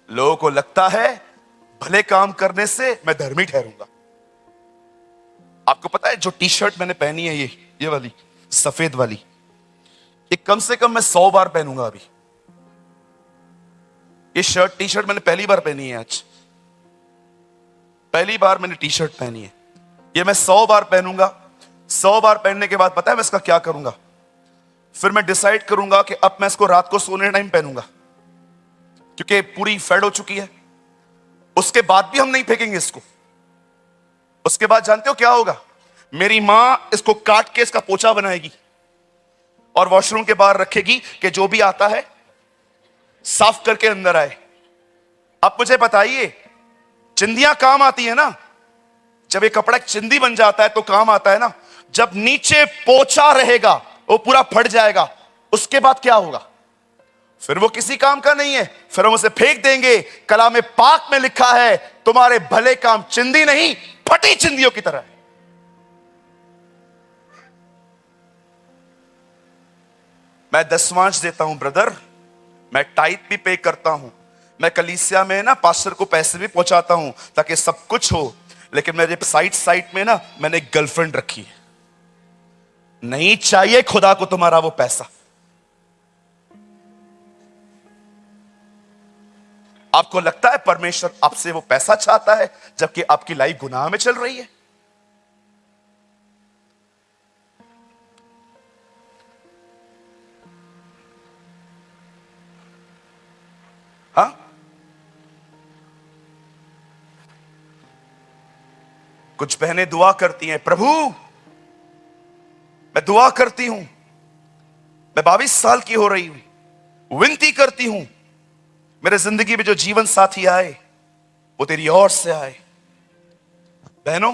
लोगों को लगता है भले काम करने से मैं धर्मी ठहरूंगा। आपको पता है जो टी शर्ट मैंने पहनी है, ये वाली सफेद वाली, ये कम से कम मैं 100 बार पहनूंगा। अभी ये टी शर्ट मैंने पहली बार पहनी है, आज पहली बार मैंने टी शर्ट पहनी है। ये मैं 100 बार पहनूंगा। 100 बार पहनने के बाद पता है मैं इसका क्या करूंगा? फिर मैं डिसाइड करूंगा कि अब मैं इसको रात को सोने टाइम पहनूंगा, क्योंकि पूरी फेड हो चुकी है। उसके बाद भी हम नहीं फेंकेंगे इसको। उसके बाद जानते हो क्या होगा? मेरी मां इसको काट के इसका पोछा बनाएगी और वॉशरूम के बाहर रखेगी कि जो भी आता है साफ करके अंदर आए। अब मुझे बताइए, चिंदियां काम आती है ना? जब ये कपड़ा चिंदी बन जाता है तो काम आता है ना? जब नीचे पोछा रहेगा वो पूरा फट जाएगा, उसके बाद क्या होगा? फिर वो किसी काम का नहीं है, फिर हम उसे फेंक देंगे। कलाम पाक में लिखा है तुम्हारे भले काम चिंदी नहीं, फटी चिंदियों की तरह है। मैं दसवांश देता हूं ब्रदर, मैं टाइट भी पे करता हूं, मैं कलीसिया में ना पास्टर को पैसे भी पहुंचाता हूं ताकि सब कुछ हो। लेकिन मेरे साइड में ना मैंने एक गर्लफ्रेंड रखी है। नहीं चाहिए खुदा को तुम्हारा वो पैसा। आपको लगता है परमेश्वर आपसे वो पैसा चाहता है जबकि आपकी लाइफ गुनाह में चल रही है? हाँ? कुछ बहनें दुआ करती हैं, प्रभु मैं दुआ करती हूं, मैं 22 साल की हो रही हूं, विनती करती हूं मेरे जिंदगी में जो जीवन साथी आए वो तेरी ओर से आए। बहनों,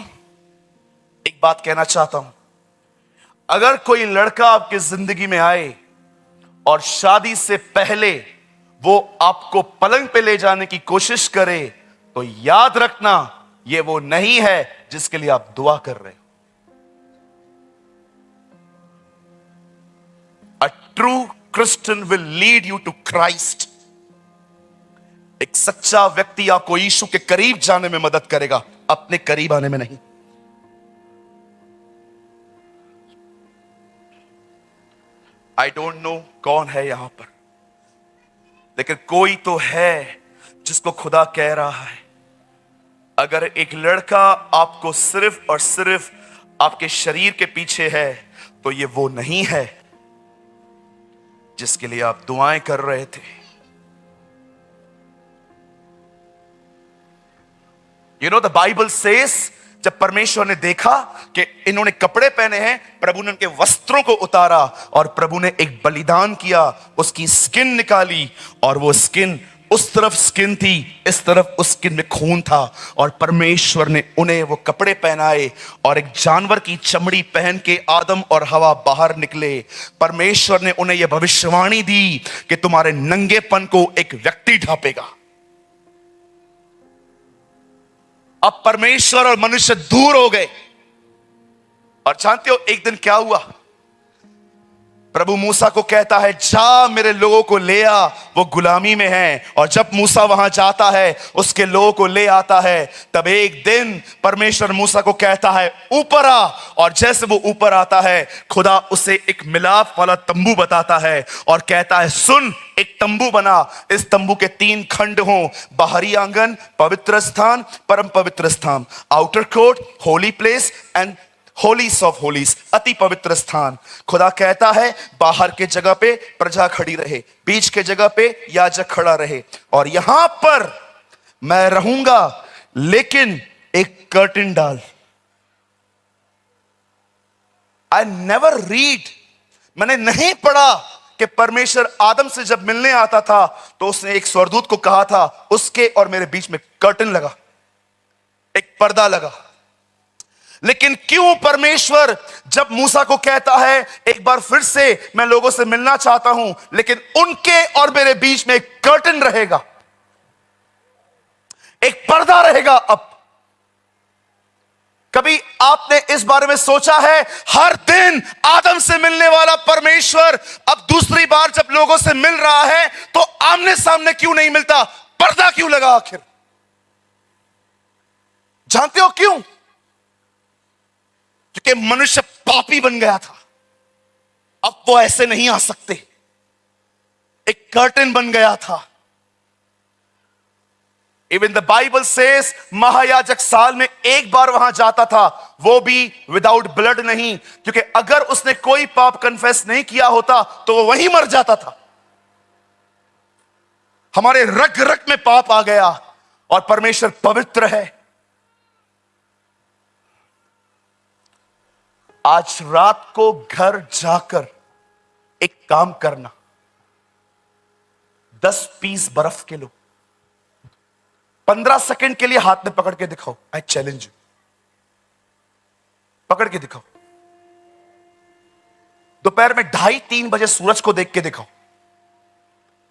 एक बात कहना चाहता हूं, अगर कोई लड़का आपकी जिंदगी में आए और शादी से पहले वो आपको पलंग पे ले जाने की कोशिश करे, तो याद रखना ये वो नहीं है जिसके लिए आप दुआ कर रहे हो। A true Christian will lead you to Christ. एक सच्चा व्यक्ति आपको यीशु के करीब जाने में मदद करेगा, अपने करीब आने में नहीं। आई डोंट नो कौन है यहां पर, लेकिन कोई तो है जिसको खुदा कह रहा है, अगर एक लड़का आपको सिर्फ और सिर्फ आपके शरीर के पीछे है तो ये वो नहीं है जिसके लिए आप दुआएं कर रहे थे। द बाइबल सेज, जब परमेश्वर ने देखा कि इन्होंने कपड़े पहने हैं, प्रभु ने उनके वस्त्रों को उतारा और प्रभु ने एक बलिदान किया, उसकी स्किन निकाली और वो स्किन उस तरफ स्किन थी, इस तरफ उस स्किन में खून था, और परमेश्वर ने उन्हें वो कपड़े पहनाए और एक जानवर की चमड़ी पहन के आदम और हवा बाहर निकले। परमेश्वर ने उन्हें यह भविष्यवाणी दी कि तुम्हारे नंगेपन को एक व्यक्ति ढांपेगा। अब परमेश्वर और मनुष्य दूर हो गए, और जानते हो एक दिन क्या हुआ? प्रभु मूसा को कहता है जा मेरे लोगों को ले आ, वो गुलामी में हैं। और जब मूसा वहां जाता है, उसके लोगों को ले आता है, तब एक दिन परमेश्वर मूसा को कहता है ऊपर आ, और जैसे वो ऊपर आता है खुदा उसे एक मिलाप वाला तंबू बताता है और कहता है सुन, एक तंबू बना, इस तंबू के 3 खंड हों, बाहरी आंगन, पवित्र स्थान, परम पवित्र स्थान, outer court, holy place and holies of holies, अति पवित्र स्थान। खुदा कहता है बाहर के जगह पे प्रजा खड़ी रहे, बीच के जगह पे याजक खड़ा रहे, और यहां पर मैं रहूंगा, लेकिन एक कर्टन डाल। आई नेवर रीड, मैंने नहीं पढ़ा कि परमेश्वर आदम से जब मिलने आता था तो उसने एक स्वर्गदूत को कहा था उसके और मेरे बीच में कर्टन लगा, एक पर्दा लगा। लेकिन क्यों परमेश्वर जब मूसा को कहता है एक बार फिर से मैं लोगों से मिलना चाहता हूं, लेकिन उनके और मेरे बीच में एक कर्टन रहेगा, एक पर्दा रहेगा। अब कभी आपने इस बारे में सोचा है, हर दिन आदम से मिलने वाला परमेश्वर अब दूसरी बार जब लोगों से मिल रहा है तो आमने सामने क्यों नहीं मिलता? पर्दा क्यों लगा आखिर? जानते हो क्यों? क्योंकि मनुष्य पापी बन गया था, अब वो ऐसे नहीं आ सकते। एक कर्टन बन गया था। इवन द बाइबल सेज महायाजक साल में एक बार वहां जाता था, वो भी विदाउट ब्लड नहीं, क्योंकि अगर उसने कोई पाप कन्फेस नहीं किया होता तो वो वहीं मर जाता था। हमारे रग रग में पाप आ गया और परमेश्वर पवित्र है। आज रात को घर जाकर एक काम करना, 10 पीस बर्फ के लो, 15 सेकंड के लिए हाथ में पकड़ के दिखाओ। आई चैलेंज यू, पकड़ के दिखाओ। दोपहर में 2:30-3 बजे सूरज को देख के दिखाओ।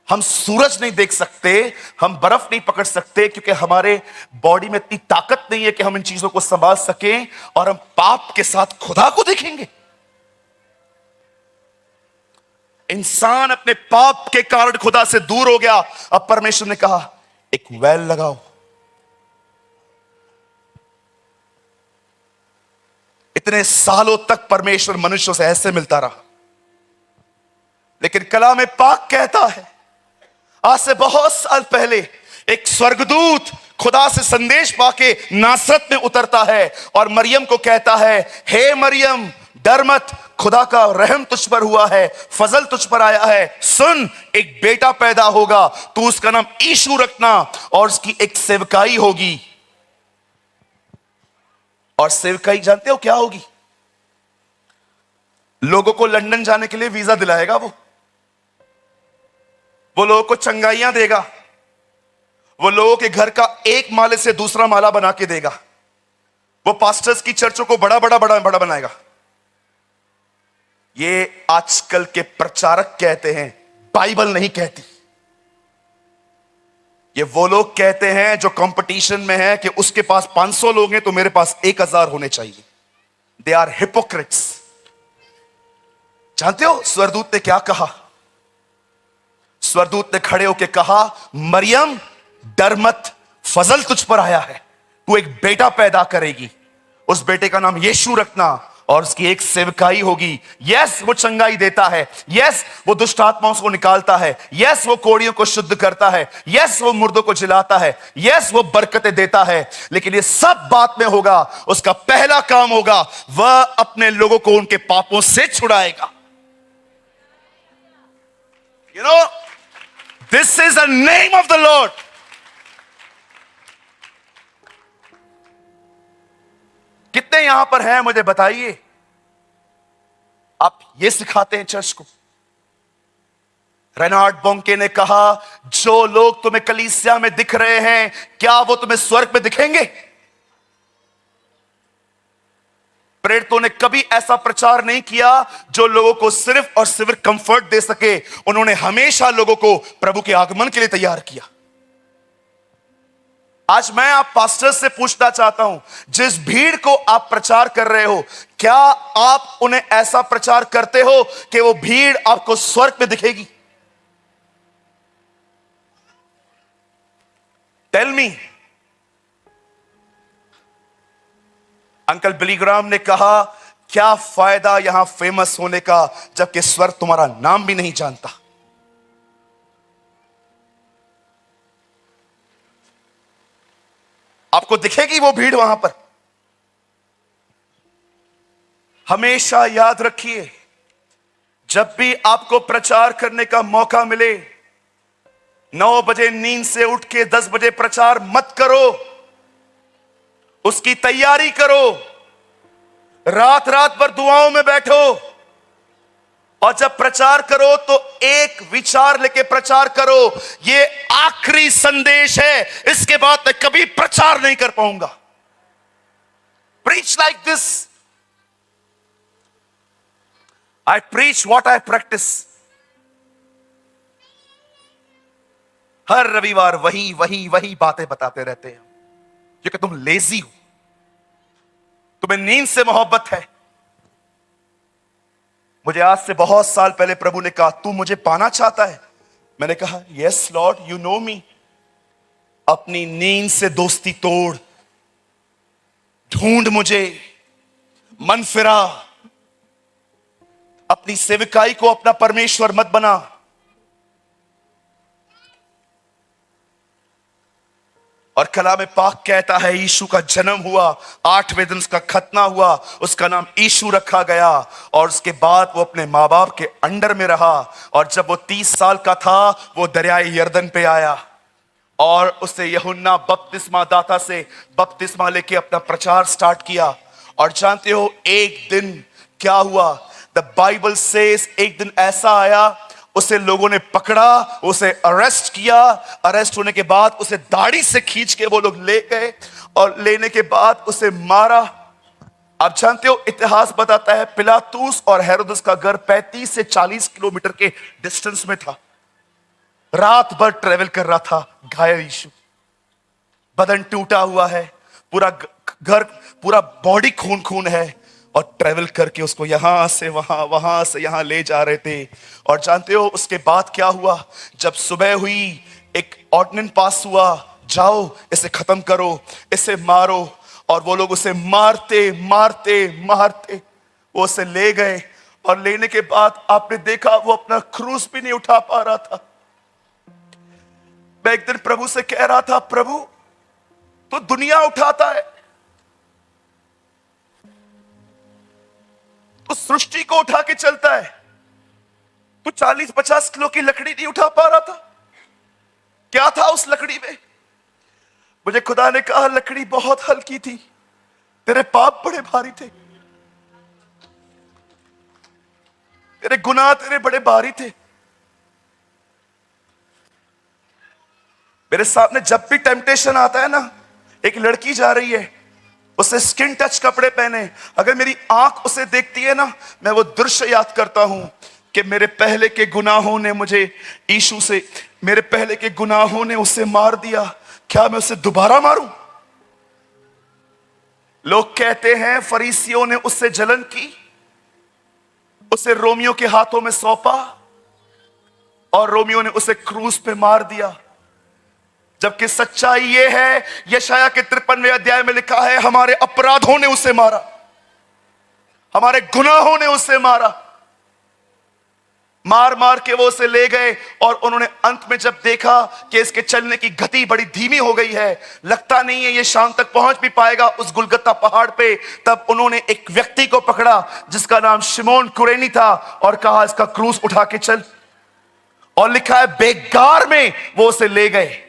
हम सूरज नहीं देख सकते, हम बर्फ नहीं पकड़ सकते, क्योंकि हमारे बॉडी में इतनी ताकत नहीं है कि हम इन चीजों को संभाल सकें, और हम पाप के साथ खुदा को देखेंगे। इंसान अपने पाप के कारण खुदा से दूर हो गया। अब परमेश्वर ने कहा एक वेल लगाओ। इतने सालों तक परमेश्वर मनुष्यों से ऐसे मिलता रहा, लेकिन कलाम पाक कहता है आज से बहुत साल पहले एक स्वर्गदूत खुदा से संदेश पाके नासरत में उतरता है और मरियम को कहता है, हे मरियम डर मत, खुदा का रहम तुझ पर हुआ है, फजल तुझ पर आया है। सुन, एक बेटा पैदा होगा, तू उसका नाम यीशु रखना, और उसकी एक सेवकाई होगी। और सेवकाई जानते हो क्या होगी? लोगों को लंदन जाने के लिए वीजा दिलाएगा। वो लोगों को चंगाइयां देगा, वो लोगों के घर का एक माले से दूसरा माला बना के देगा, वो पास्टर्स की चर्चों को बड़ा बड़ा बड़ा बड़ा बनाएगा। ये आजकल के प्रचारक कहते हैं, बाइबल नहीं कहती। ये वो लोग कहते हैं जो कंपटीशन में है कि उसके पास 500 लोग हैं तो मेरे पास 1000 होने चाहिए। They are hypocrites. जानते हो स्वर्गदूत ने क्या कहा? स्वर्गदूत ने खड़े होकर कहा, मरियम डर मत, फजल तुझ पर आया है, तू एक बेटा पैदा करेगी, उस बेटे का नाम यीशु रखना, और उसकी एक सेवकाई होगी। यस, वो चंगाई देता है, यस वो दुष्ट आत्माओं को निकालता है, यस वो कोड़ियों को शुद्ध करता है, यस वो मुर्दों को जिलाता है, यस वो बरकतें देता है। लेकिन ये सब बात में होगा, उसका पहला काम होगा वह अपने लोगों को उनके पापों से छुड़ाएगा। You know, this is the name of the Lord. कितने यहां पर हैं मुझे बताइए, आप ये सिखाते हैं चर्च को? रेनार्ड बोंके ने कहा, जो लोग तुम्हें कलीसिया में दिख रहे हैं, क्या वो तुम्हें स्वर्ग में दिखेंगे? प्रेरितों ने कभी ऐसा प्रचार नहीं किया जो लोगों को सिर्फ और सिर्फ कंफर्ट दे सके। उन्होंने हमेशा लोगों को प्रभु के आगमन के लिए तैयार किया। आज मैं आप पास्टर्स से पूछना चाहता हूं, जिस भीड़ को आप प्रचार कर रहे हो, क्या आप उन्हें ऐसा प्रचार करते हो कि वो भीड़ आपको स्वर्ग में दिखेगी? Tell me. Uncle Billy Graham ने कहा, क्या फायदा यहां फेमस होने का जबकि स्वर्ग तुम्हारा नाम भी नहीं जानता। आपको दिखेगी वो भीड़ वहां पर? हमेशा याद रखिए, जब भी आपको प्रचार करने का मौका मिले, 9 बजे नींद से उठ के 10 बजे प्रचार मत करो, उसकी तैयारी करो, रात रात भर दुआओं में बैठो, और जब प्रचार करो तो एक विचार लेके प्रचार करो, ये आखिरी संदेश है, इसके बाद मैं कभी प्रचार नहीं कर पाऊंगा। Preach like this. I preach what I practice. हर रविवार वही वही वही बातें बताते रहते हैं, क्योंकि तुम लेजी हो, तुम्हें नींद से मोहब्बत है। मुझे आज से बहुत साल पहले प्रभु ने कहा, तू मुझे पाना चाहता है? मैंने कहा, यस लॉर्ड, यू नो मी। अपनी नींद से दोस्ती तोड़, ढूंढ मुझे, मन फिरा, अपनी सेविकाई को अपना परमेश्वर मत बना। और कलाम पाक कहता है, यीशु का जन्म हुआ, 8वें दिन उसका खतना हुआ, उसका नाम यीशु रखा गया, और उसके बाद वो अपने माँ बाप के अंडर में रहा। और जब वो 30 साल का था, वो दरियाए यरदन पे आया और उससे यूहन्ना बपतिस्मा दाता से बपतिस्मा लेके अपना प्रचार स्टार्ट किया। और जानते हो एक दिन क्या हुआ? द बाइबल सेज एक दिन ऐसा आया, उसे लोगों ने पकड़ा, उसे अरेस्ट किया। अरेस्ट होने के बाद उसे दाढ़ी से खींच के वो लोग ले गए, और लेने के बाद उसे मारा। आप जानते हो इतिहास बताता है, पिलातूस और हेरोदस का घर 35 से 40 किलोमीटर के डिस्टेंस में था। रात भर ट्रेवल कर रहा था घायल यीशु, बदन टूटा हुआ है, पूरा घर, पूरा बॉडी खून खून है, और ट्रेवल करके उसको यहां से वहां, वहां से यहां ले जा रहे थे। और जानते हो उसके बाद क्या हुआ? जब सुबह हुई, एक ऑर्डिनेंस पास हुआ, जाओ इसे खत्म करो, इसे मारो। और वो लोग उसे मारते मारते मारते वो उसे ले गए, और लेने के बाद आपने देखा वो अपना क्रूस भी नहीं उठा पा रहा था। मैं एक दिन प्रभु से कह रहा था, प्रभु तो दुनिया उठाता है, तो सृष्टि को उठा के चलता है, तो 40-50 किलो की लकड़ी नहीं उठा पा रहा था? क्या था उस लकड़ी में? मुझे खुदा ने कहा, लकड़ी बहुत हल्की थी, तेरे पाप बड़े भारी थे, तेरे गुनाह तेरे बड़े भारी थे। मेरे सामने जब भी टेम्पटेशन आता है ना, एक लड़की जा रही है, उसे स्किन टच कपड़े पहने, अगर मेरी आंख उसे देखती है ना, मैं वो दृश्य याद करता हूं कि मेरे पहले के गुनाहों ने मुझे यीशु से, मेरे पहले के गुनाहों ने उसे मार दिया, क्या मैं उसे दोबारा मारूं? लोग कहते हैं फरीसियों ने उससे जलन की, उसे रोमियो के हाथों में सौंपा, और रोमियो ने उसे क्रूस पे मार दिया। जबकि सच्चाई यह है, यशाया के 53वें अध्याय में लिखा है, हमारे अपराधों ने उसे मारा, हमारे गुनाहों ने उसे मारा। मार मार के वो उसे ले गए, और उन्होंने अंत में जब देखा कि इसके चलने की गति बड़ी धीमी हो गई है, लगता नहीं है ये शाम तक पहुंच भी पाएगा उस गुलगत्ता पहाड़ पे, तब उन्होंने एक व्यक्ति को पकड़ा जिसका नाम शिमोन कुरेनी था, और कहा इसका क्रूस उठा के चल। और लिखा है बेगार में वो उसे ले गए।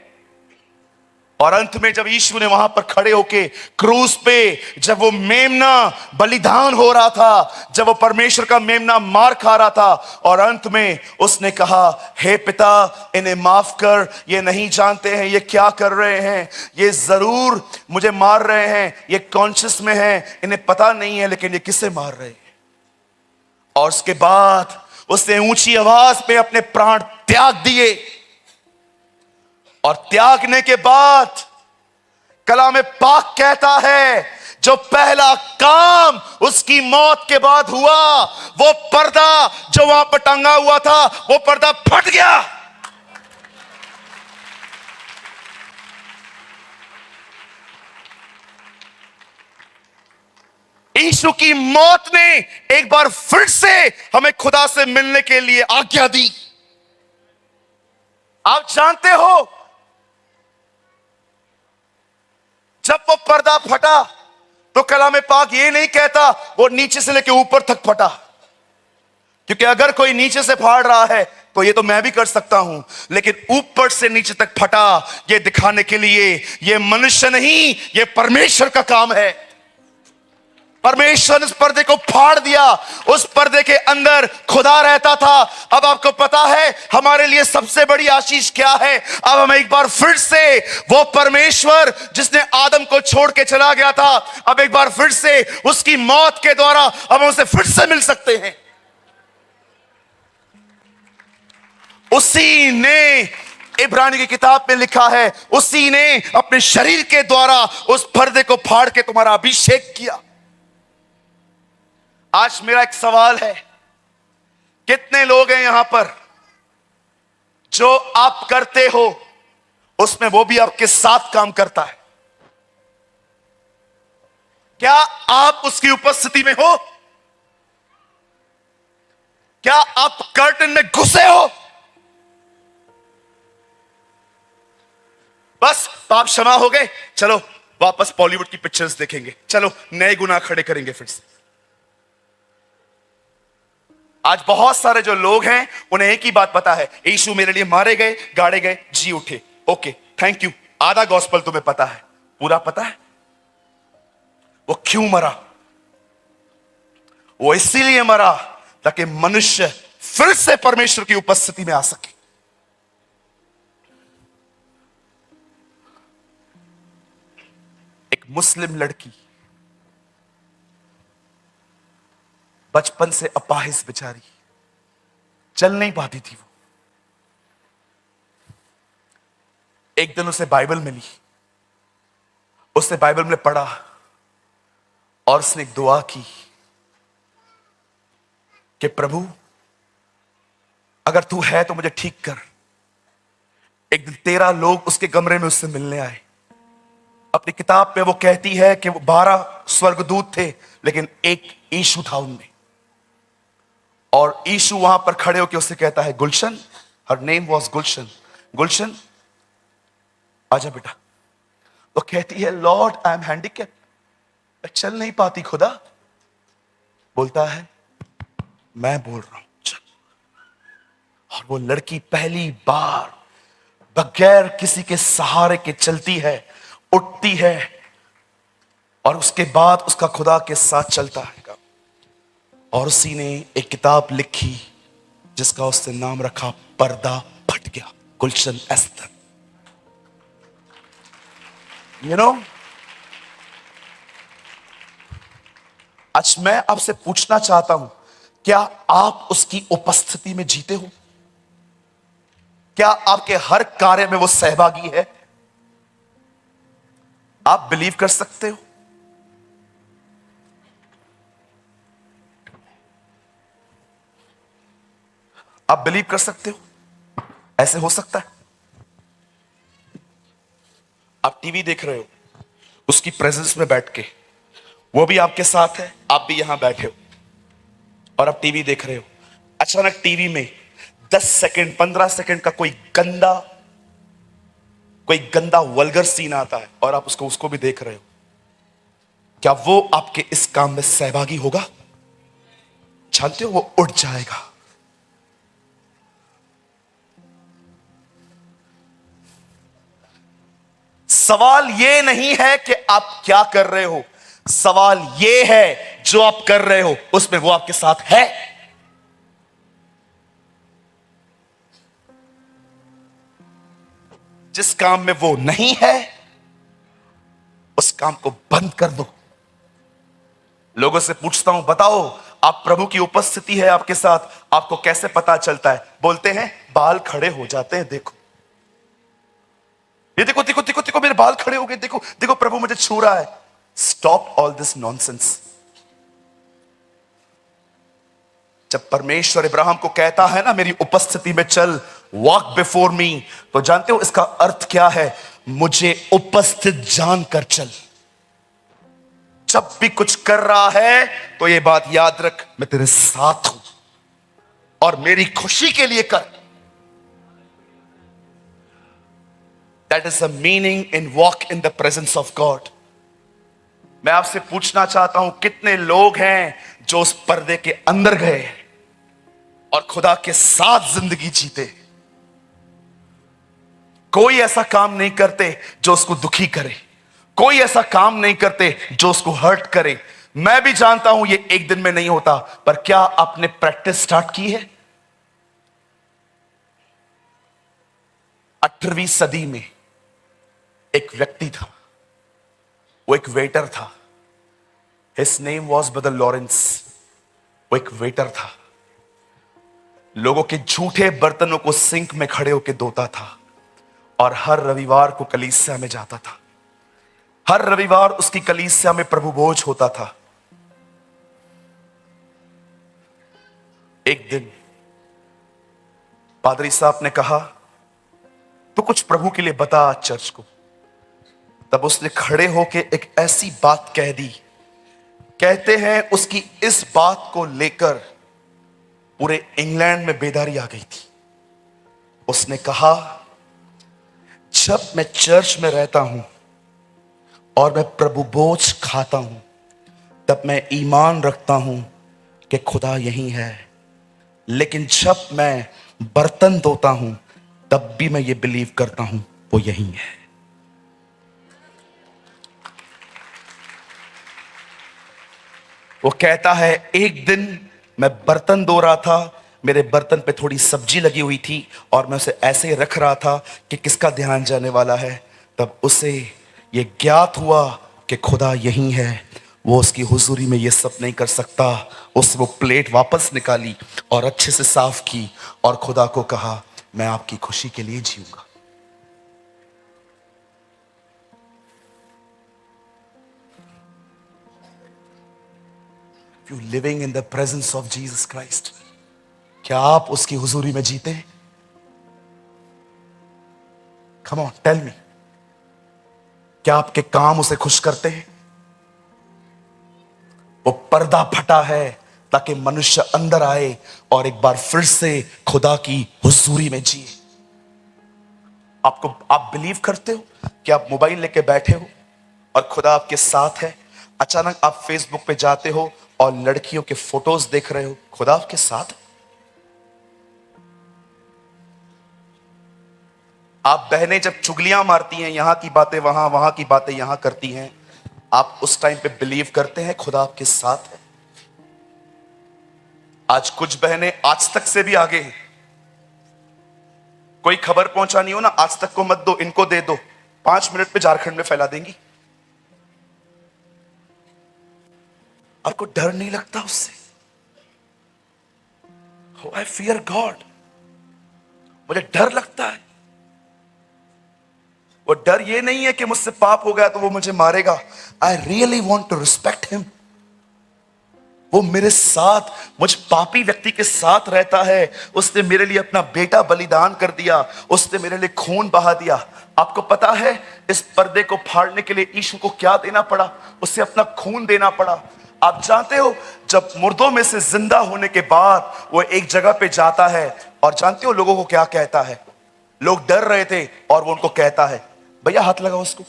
और अंत में जब यीशु ने वहां पर खड़े होके क्रूस पे, जब वो मेमना बलिदान हो रहा था, जब वो परमेश्वर का मेमना मार खा रहा था, और अंत में उसने कहा, हे पिता इन्हें माफ कर, ये नहीं जानते हैं ये क्या कर रहे हैं, ये जरूर मुझे मार रहे हैं, ये कॉन्शियस में है, इन्हें पता नहीं है लेकिन ये किसे मार रहे हैं। और उसके बाद उसने ऊंची आवाज में अपने प्राण त्याग दिए, और त्यागने के बाद कलाम पाक कहता है, जो पहला काम उसकी मौत के बाद हुआ, वो पर्दा जो वहां पर टंगा हुआ था, वो पर्दा फट गया। यीशु की मौत ने एक बार फिर से हमें खुदा से मिलने के लिए आज्ञा दी। आप जानते हो, जब वो पर्दा फटा, तो कलाम पाक ये नहीं कहता वो नीचे से लेके ऊपर तक फटा, क्योंकि अगर कोई नीचे से फाड़ रहा है तो ये तो मैं भी कर सकता हूं, लेकिन ऊपर से नीचे तक फटा ये दिखाने के लिए ये मनुष्य नहीं, ये परमेश्वर का काम है। परमेश्वर ने इस पर्दे को फाड़ दिया, उस पर्दे के अंदर खुदा रहता था। अब आपको पता है हमारे लिए सबसे बड़ी आशीष क्या है? अब हम एक बार फिर से वो परमेश्वर जिसने आदम को छोड़ के चला गया था, अब एक बार फिर से उसकी मौत के द्वारा हम उसे फिर से मिल सकते हैं। उसी ने, इब्रानी की किताब में लिखा है, उसी ने अपने शरीर के द्वारा उस पर्दे को फाड़ के तुम्हारा अभिषेक किया। आज मेरा एक सवाल है, कितने लोग हैं यहां पर जो आप करते हो उसमें वो भी आपके साथ काम करता है? क्या आप उसकी उपस्थिति में हो? क्या आप कर्टन में घुसे हो? बस पाप क्षमा हो गए, चलो वापस बॉलीवुड की पिक्चर्स देखेंगे, चलो नए गुनाह खड़े करेंगे फिर से। आज बहुत सारे जो लोग हैं उन्हें एक ही बात पता है, यीशु मेरे लिए मारे गए, गाड़े गए, जी उठे, ओके थैंक यू। आधा गॉस्पल तुम्हें पता है, पूरा पता है वो क्यों मरा? वो इसीलिए मरा ताकि मनुष्य फिर से परमेश्वर की उपस्थिति में आ सके। एक मुस्लिम लड़की, बचपन से अपाहिज बेचारी, चल नहीं पाती थी वो। एक दिन उसे बाइबल मिली, उसने बाइबल में पढ़ा और उसने एक दुआ की कि प्रभु अगर तू है तो मुझे ठीक कर। एक दिन 13 लोग उसके कमरे में उससे मिलने आए। अपनी किताब पे वो कहती है कि वो 12 स्वर्गदूत थे, लेकिन एक यीशु था उनमें। और यीशु वहां पर खड़े होकर उससे कहता है, गुलशन, हर नेम वॉज गुलशन, गुलशन आजा बेटा। तो कहती है, लॉर्ड आई एम हैंडीकैप, मैं चल नहीं पाती खुदा। बोलता है, मैं बोल रहा हूं चल। और वो लड़की पहली बार बगैर किसी के सहारे के चलती है, उठती है, और उसके बाद उसका खुदा के साथ चलता है। और उसी ने एक किताब लिखी जिसका उसने नाम रखा पर्दा फट गया, गुलशन एस्तर। यू नो, आज मैं आपसे पूछना चाहता हूं, क्या आप उसकी उपस्थिति में जीते हो? क्या आपके हर कार्य में वो सहभागी है? आप बिलीव कर सकते हो? आप बिलीव कर सकते हो? ऐसे हो सकता है? आप टीवी देख रहे हो, उसकी प्रेजेंस में बैठ के, वो भी आपके साथ है, आप भी यहां बैठे हो और आप टीवी देख रहे हो। अचानक टीवी में 10 सेकंड 15 सेकंड का कोई गंदा वल्गर सीन आता है और आप उसको भी देख रहे हो। क्या वो आपके इस काम में सहभागी होगा? जानते हो, वो उठ जाएगा। सवाल ये नहीं है कि आप क्या कर रहे हो, सवाल ये है जो आप कर रहे हो उसमें वो आपके साथ है। जिस काम में वो नहीं है उस काम को बंद कर दो। लोगों से पूछता हूं, बताओ आप प्रभु की उपस्थिति है आपके साथ, आपको कैसे पता चलता है? बोलते हैं बाल खड़े हो जाते हैं, देखो ये देखो देखो देखो देखो मेरे बाल खड़े हो गए, देखो देखो प्रभु मुझे छू रहा है। Stop all this nonsense. जब परमेश्वर इब्राहिम को कहता है ना, मेरी उपस्थिति में चल, वॉक बिफोर मी, तो जानते हो इसका अर्थ क्या है? मुझे उपस्थित जानकर चल। जब भी कुछ कर रहा है तो ये बात याद रख, मैं तेरे साथ हूं और मेरी खुशी के लिए कर। That is the meaning in walk in the presence of God. मैं आपसे पूछना चाहता हूं, कितने लोग हैं जो उस पर्दे के अंदर गए और खुदा के साथ जिंदगी जीते? कोई ऐसा काम नहीं करते जो उसको दुखी करे, कोई ऐसा काम नहीं करते जो उसको हर्ट करे। मैं भी जानता हूं ये एक दिन में नहीं होता, पर क्या आपने प्रैक्टिस स्टार्ट की है? 18वीं सदी में एक व्यक्ति था, वो एक वेटर था। His name was brother Lawrence. वो एक वेटर था, लोगों के झूठे बर्तनों को सिंक में खड़े होकर धोता था और हर रविवार को कलीसिया में जाता था। हर रविवार उसकी कलीसिया में प्रभु भोज होता था। एक दिन पादरी साहब ने कहा, तो कुछ प्रभु के लिए बता चर्च को। तब उसने खड़े होके एक ऐसी बात कह दी, कहते हैं उसकी इस बात को लेकर पूरे इंग्लैंड में बेदारी आ गई थी। उसने कहा, जब मैं चर्च में रहता हूं और मैं प्रभु भोज खाता हूं, तब मैं ईमान रखता हूं कि खुदा यही है, लेकिन जब मैं बर्तन धोता हूं तब भी मैं ये बिलीव करता हूं वो यही है। वो कहता है, एक दिन मैं बर्तन धो रहा था, मेरे बर्तन पे थोड़ी सब्जी लगी हुई थी और मैं उसे ऐसे ही रख रहा था कि किसका ध्यान जाने वाला है। तब उसे ये ज्ञात हुआ कि खुदा यही है, वो उसकी हुजूरी में ये सब नहीं कर सकता। उसने वो प्लेट वापस निकाली और अच्छे से साफ की और खुदा को कहा, मैं आपकी खुशी के लिए जीऊंगा। You living in the presence of Jesus Christ, क्या आप उसकी हुजूरी में जीते हैं? Come on, tell me, क्या आपके काम उसे खुश करते हैं? वो पर्दा फटा है ताकि मनुष्य अंदर आए और एक बार फिर से खुदा की हुजूरी में जिए। आप बिलीव करते हो कि आप मोबाइल लेके बैठे हो और खुदा आपके साथ है? अचानक आप फेसबुक पे जाते हो और लड़कियों के फोटोज देख रहे हो, खुदा आपके साथ है? आप बहनें जब चुगलियां मारती हैं, यहां की बातें वहां, वहां की बातें यहां करती हैं, आप उस टाइम पे बिलीव करते हैं खुदा आपके साथ है? आज कुछ बहनें आज तक से भी आगे हैं। कोई खबर पहुंचानी हो ना, आज तक को मत दो, इनको दे दो, 5 मिनट में झारखंड में फैला देंगी। आपको डर नहीं लगता उससे? आई फियर गॉड, मुझे डर लगता है। वो डर ये नहीं है कि मुझसे पाप हो गया तो वो मुझे मारेगा। I really want to respect him. वो मेरे साथ, मुझ पापी व्यक्ति के साथ रहता है। उसने मेरे लिए अपना बेटा बलिदान कर दिया, उसने मेरे लिए खून बहा दिया। आपको पता है इस पर्दे को फाड़ने के लिए यीशु को क्या देना पड़ा? उसे अपना खून देना पड़ा। आप जानते हो, जब मुर्दों में से जिंदा होने के बाद वो एक जगह पे जाता है और जानते हो लोगों को क्या कहता है? लोग डर रहे थे और वो उनको कहता है, भैया हाथ लगाओ उसको,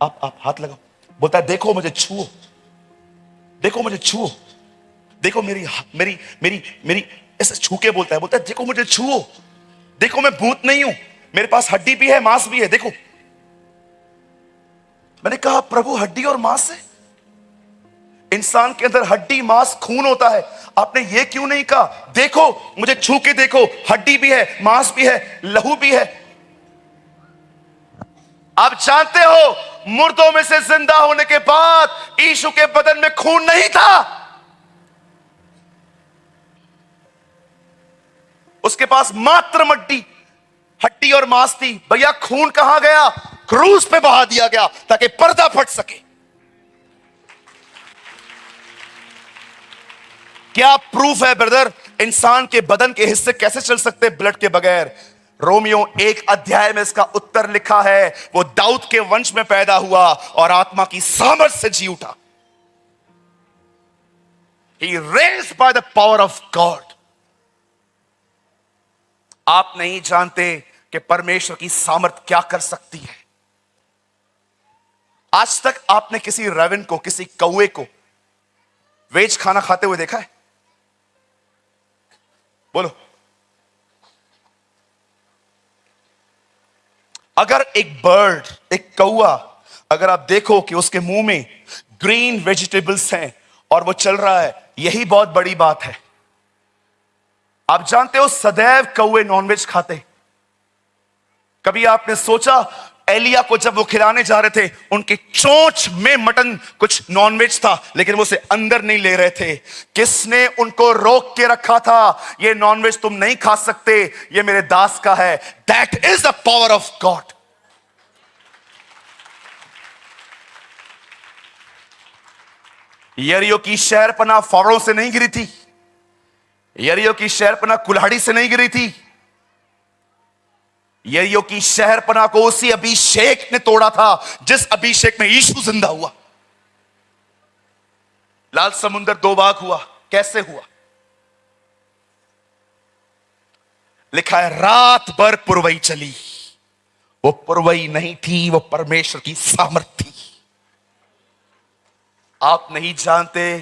आप हाथ लगाओ। बोलता है, देखो मुझे छुओ, देखो मुझे छुओ, देखो मेरी मेरी मेरी मेरी ऐसे छू के बोलता है, देखो मुझे छुओ, देखो मैं भूत नहीं हूं, मेरे पास हड्डी भी है, मांस भी है, देखो। मैंने कहा, प्रभु हड्डी और मांस है? इंसान के अंदर हड्डी मांस खून होता है, आपने ये क्यों नहीं कहा, देखो मुझे छू के देखो, हड्डी भी है, मांस भी है, लहू भी है। आप जानते हो, मुर्दों में से जिंदा होने के बाद यीशु के बदन में खून नहीं था, उसके पास मात्र हड्डी और मांस थी। भैया खून कहां गया? क्रूस पे बहा दिया गया ताकि पर्दा फट सके। क्या प्रूफ है ब्रदर? इंसान के बदन के हिस्से कैसे चल सकते ब्लड के बगैर? रोमियो 1 अध्याय में इसका उत्तर लिखा है। वो दाऊद के वंश में पैदा हुआ और आत्मा की सामर्थ से जी उठा। He raised by the power of God. आप नहीं जानते कि परमेश्वर की सामर्थ क्या कर सकती है। आज तक आपने किसी रेवन को, किसी कौवे को वेज खाना खाते हुए देखा है? बोलो। अगर एक बर्ड, एक कौवा, अगर आप देखो कि उसके मुंह में ग्रीन वेजिटेबल्स हैं और वो चल रहा है, यही बहुत बड़ी बात है। आप जानते हो सदैव कौवे नॉनवेज खाते। कभी आपने सोचा एलिया को जब वो खिलाने जा रहे थे, उनकी चोंच में मटन कुछ नॉनवेज था, लेकिन वो उसे अंदर नहीं ले रहे थे। किसने उनको रोक के रखा था? ये नॉनवेज तुम नहीं खा सकते, ये मेरे दास का है। That is the power of God. यरियो की शहरपनाह फावड़ों से नहीं गिरी थी। यरियो की शहरपनाह कुल्हाड़ी से नहीं गिरी थी। यरियो की शहरपनाह को उसी अभिषेक ने तोड़ा था जिस अभिषेक में यीशु जिंदा हुआ। लाल समुंदर दो भाग हुआ। कैसे हुआ? लिखा है रात भर पुरवई चली। वो पुरवई नहीं थी, वो परमेश्वर की सामर्थ थी। आप नहीं जानते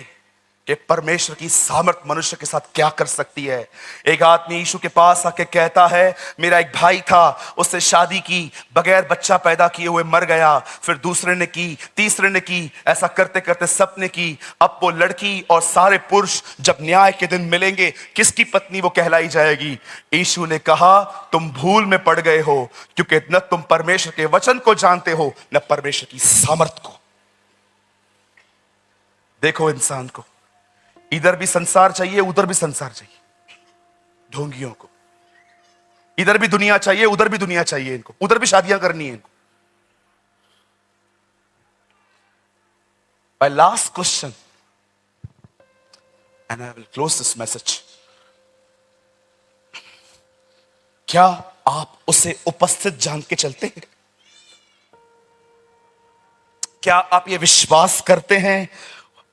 कि परमेश्वर की सामर्थ मनुष्य के साथ क्या कर सकती है। एक आदमी यीशु के पास आके कहता है, मेरा एक भाई था, उससे शादी की, बगैर बच्चा पैदा किए हुए मर गया। फिर दूसरे ने की, तीसरे ने की, ऐसा करते करते सबने की। अब वो लड़की और सारे पुरुष जब न्याय के दिन मिलेंगे, किसकी पत्नी वो कहलाई जाएगी? यीशु ने कहा, तुम भूल में पड़ गए हो, क्योंकि न तुम परमेश्वर के वचन को जानते हो, न परमेश्वर की सामर्थ को। देखो इंसान को, इधर भी संसार चाहिए, उधर भी संसार चाहिए। ढोंगियों को इधर भी दुनिया चाहिए, उधर भी दुनिया चाहिए। इनको उधर भी शादियां करनी है इनको। My last question and I will close this message. क्या आप उसे उपस्थित जान के चलते हैं? क्या आप ये विश्वास करते हैं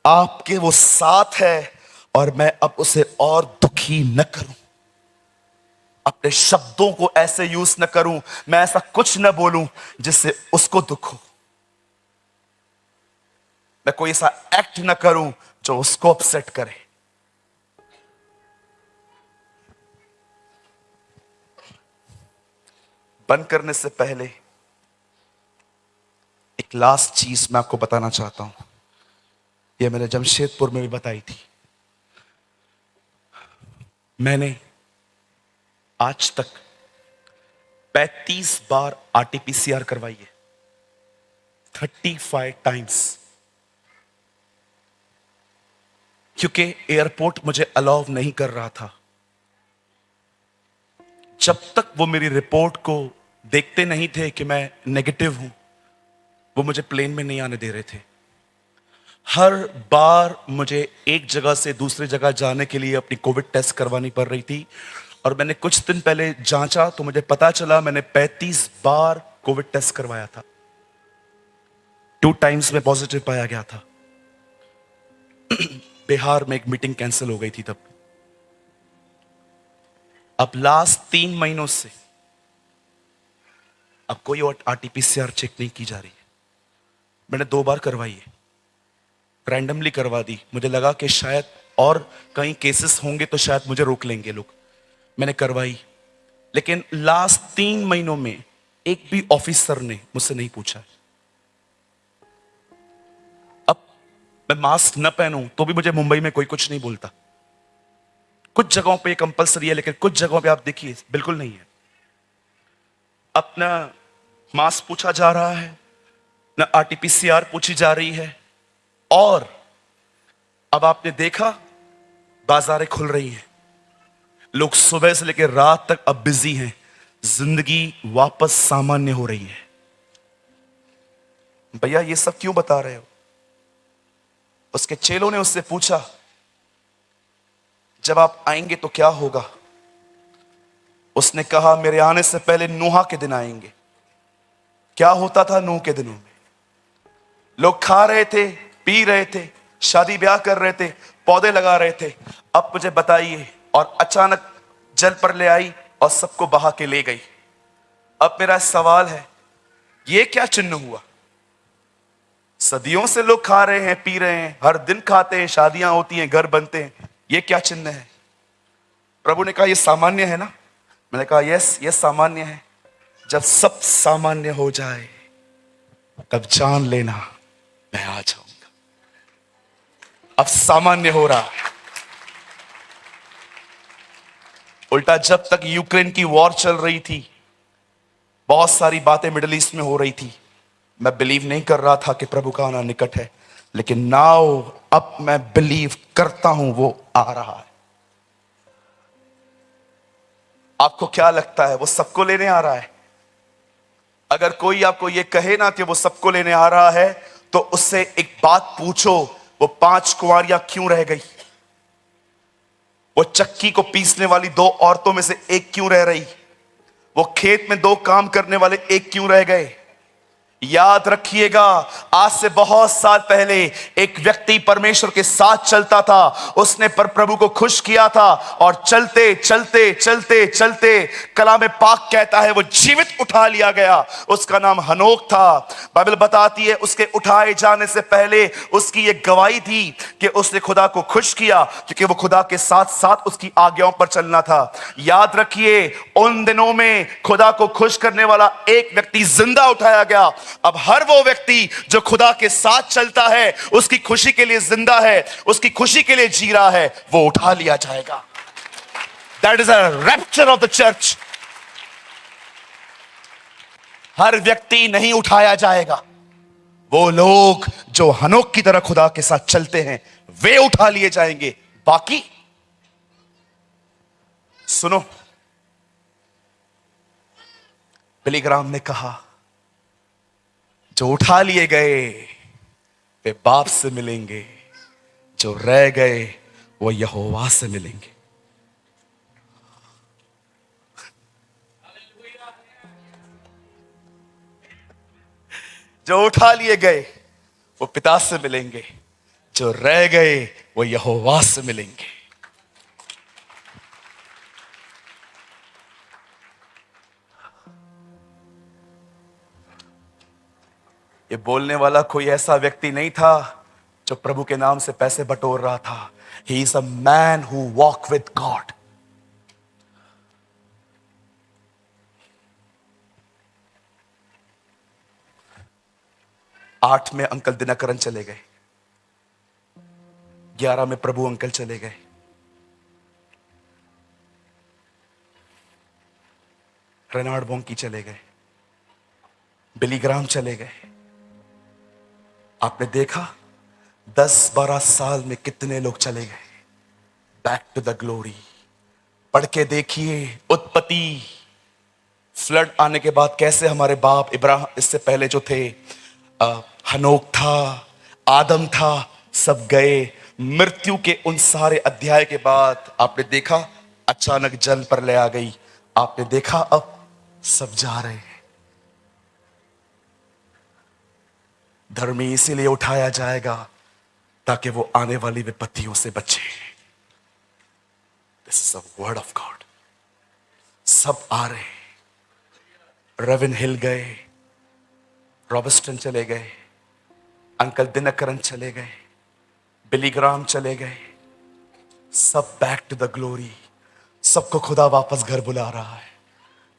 आपके वो साथ है और मैं अब उसे और दुखी न करूं? अपने शब्दों को ऐसे यूज न करूं, मैं ऐसा कुछ न बोलूं जिससे उसको दुख हो। मैं कोई ऐसा एक्ट न करूं जो उसको अपसेट करे। बंद करने से पहले एक लास्ट चीज मैं आपको बताना चाहता हूं। यह मैंने जमशेदपुर में भी बताई थी। मैंने आज तक 35 बार आरटीपीसीआर करवाई है, 35 टाइम्स, क्योंकि एयरपोर्ट मुझे अलाउ नहीं कर रहा था। जब तक वो मेरी रिपोर्ट को देखते नहीं थे कि मैं नेगेटिव हूं, वो मुझे प्लेन में नहीं आने दे रहे थे। हर बार मुझे एक जगह से दूसरी जगह जाने के लिए अपनी कोविड टेस्ट करवानी पड़ रही थी। और मैंने कुछ दिन पहले जांचा तो मुझे पता चला मैंने 35 बार कोविड टेस्ट करवाया था। 2 टाइम्स में पॉजिटिव पाया गया था। बिहार में एक मीटिंग कैंसिल हो गई थी तब। अब लास्ट 3 महीनों से अब कोई और आरटीपीसीआर चेक नहीं की जा रही है। मैंने 2 बार करवाई है, रैंडमली करवा दी। मुझे लगा कि शायद और कहीं केसेस होंगे तो शायद मुझे रोक लेंगे लोग। मैंने करवाई, लेकिन लास्ट 3 महीनों में एक भी ऑफिसर ने मुझसे नहीं पूछा। अब मैं मास्क न पहनूं तो भी मुझे मुंबई में कोई कुछ नहीं बोलता। कुछ जगहों पे ये कंपलसरी है, लेकिन कुछ जगहों पे आप देखिए बिल्कुल नहीं है। अपना मास्क पूछा जा रहा है, ना आरटीपीसीआर पूछी जा रही है। और अब आपने देखा बाजारें खुल रही हैं, लोग सुबह से लेकर रात तक अब बिजी हैं, जिंदगी वापस सामान्य हो रही है। भैया ये सब क्यों बता रहे हो? उसके चेलों ने उससे पूछा, जब आप आएंगे तो क्या होगा? उसने कहा, मेरे आने से पहले नूहा के दिन आएंगे। क्या होता था नूह के दिनों में? लोग खा रहे थे, पी रहे थे, शादी ब्याह कर रहे थे, पौधे लगा रहे थे। अब मुझे बताइए, और अचानक जल पर ले आई और सबको बहा के ले गई। अब मेरा सवाल है, ये क्या चिन्ह हुआ? सदियों से लोग खा रहे हैं, पी रहे हैं, हर दिन खाते हैं, शादियां होती हैं, घर बनते हैं, ये क्या चिन्ह है? प्रभु ने कहा ये सामान्य है ना? मैंने कहा यस, ये सामान्य है। जब सब सामान्य हो जाए तब जान लेना मैं आ जाऊंगा। अब सामान्य हो रहा है। उल्टा जब तक यूक्रेन की वॉर चल रही थी, बहुत सारी बातें मिडिल ईस्ट में हो रही थी, मैं बिलीव नहीं कर रहा था कि प्रभु का आना निकट है। लेकिन नाउ अब मैं बिलीव करता हूं वो आ रहा है। आपको क्या लगता है वो सबको लेने आ रहा है? अगर कोई आपको ये कहे ना कि वो सबको लेने आ रहा है, तो उससे एक बात पूछो, वो 5 कुंवारियां क्यों रह गई? वो चक्की को पीसने वाली 2 औरतों में से एक क्यों रह रही? वो खेत में 2 काम करने वाले एक क्यों रह गए? याद रखिएगा, आज से बहुत साल पहले एक व्यक्ति परमेश्वर के साथ चलता था, उसने प्रभु को खुश किया था, और चलते चलते चलते चलते कलाम पाक कहता है वो जीवित उठा लिया गया। उसका नाम हनोक था। बाइबल बताती है उसके उठाए जाने से पहले उसकी एक गवाही थी कि उसने खुदा को खुश किया, क्योंकि वो खुदा के साथ साथ उसकी आज्ञाओं पर चलना था। याद रखिए, उन दिनों में खुदा को खुश करने वाला एक व्यक्ति जिंदा उठाया गया। अब हर वो व्यक्ति जो खुदा के साथ चलता है, उसकी खुशी के लिए जिंदा है, उसकी खुशी के लिए जी रहा है, वो उठा लिया जाएगा। That is a rapture of the church. हर व्यक्ति नहीं उठाया जाएगा। वो लोग जो हनोक की तरह खुदा के साथ चलते हैं, वे उठा लिए जाएंगे। बाकी सुनो, बिली ग्राहम ने कहा जो उठा लिए गए वे बाप से मिलेंगे, जो रह गए वो यहोवा से मिलेंगे। जो उठा लिए गए वो पिता से मिलेंगे, जो रह गए वो यहोवा से मिलेंगे। ये बोलने वाला कोई ऐसा व्यक्ति नहीं था जो प्रभु के नाम से पैसे बटोर रहा था। He is a man who walk with God. आठ में अंकल दिनकरन चले गए, 11 में प्रभु अंकल चले गए, रेनार्ड बोंकी चले गए, बिली ग्राहम चले गए। आपने देखा 10-12 साल में कितने लोग चले गए। Back to the glory. पढ़ के देखिए, उत्पत्ति, फ्लड आने के बाद कैसे हमारे बाप इब्राहिम, इससे पहले जो थे, हनोक था, आदम था, सब गए। मृत्यु के उन सारे अध्याय के बाद आपने देखा अचानक जल पर ले आ गई। आपने देखा अब सब जा रहे हैं। धर्मी इसीलिए उठाया जाएगा ताकि वो आने वाली विपत्तियों से बचे। This is the word of God. सब आ रहे हैं। रेविन हिल गए, रॉबर्टसन चले गए, अंकल दिनकरन चले गए, बिली ग्राहम चले गए, सब बैक टू द ग्लोरी। सबको खुदा वापस घर बुला रहा है,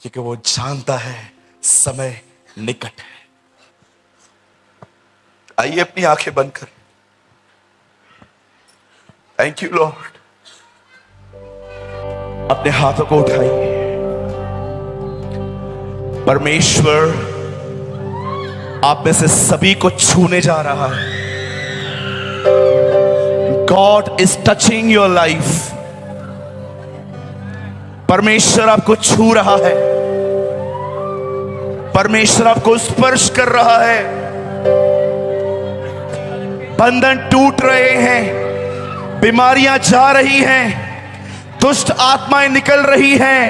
क्योंकि वो जानता है समय निकट है। आइए अपनी आंखें बंद कर। Thank you Lord. अपने हाथों को उठाइए। परमेश्वर आप में से सभी को छूने जा रहा है। God is touching your life. परमेश्वर आपको छू रहा है। परमेश्वर आपको स्पर्श कर रहा है। बंधन टूट रहे हैं, बीमारियां जा रही हैं, दुष्ट आत्माएं निकल रही हैं,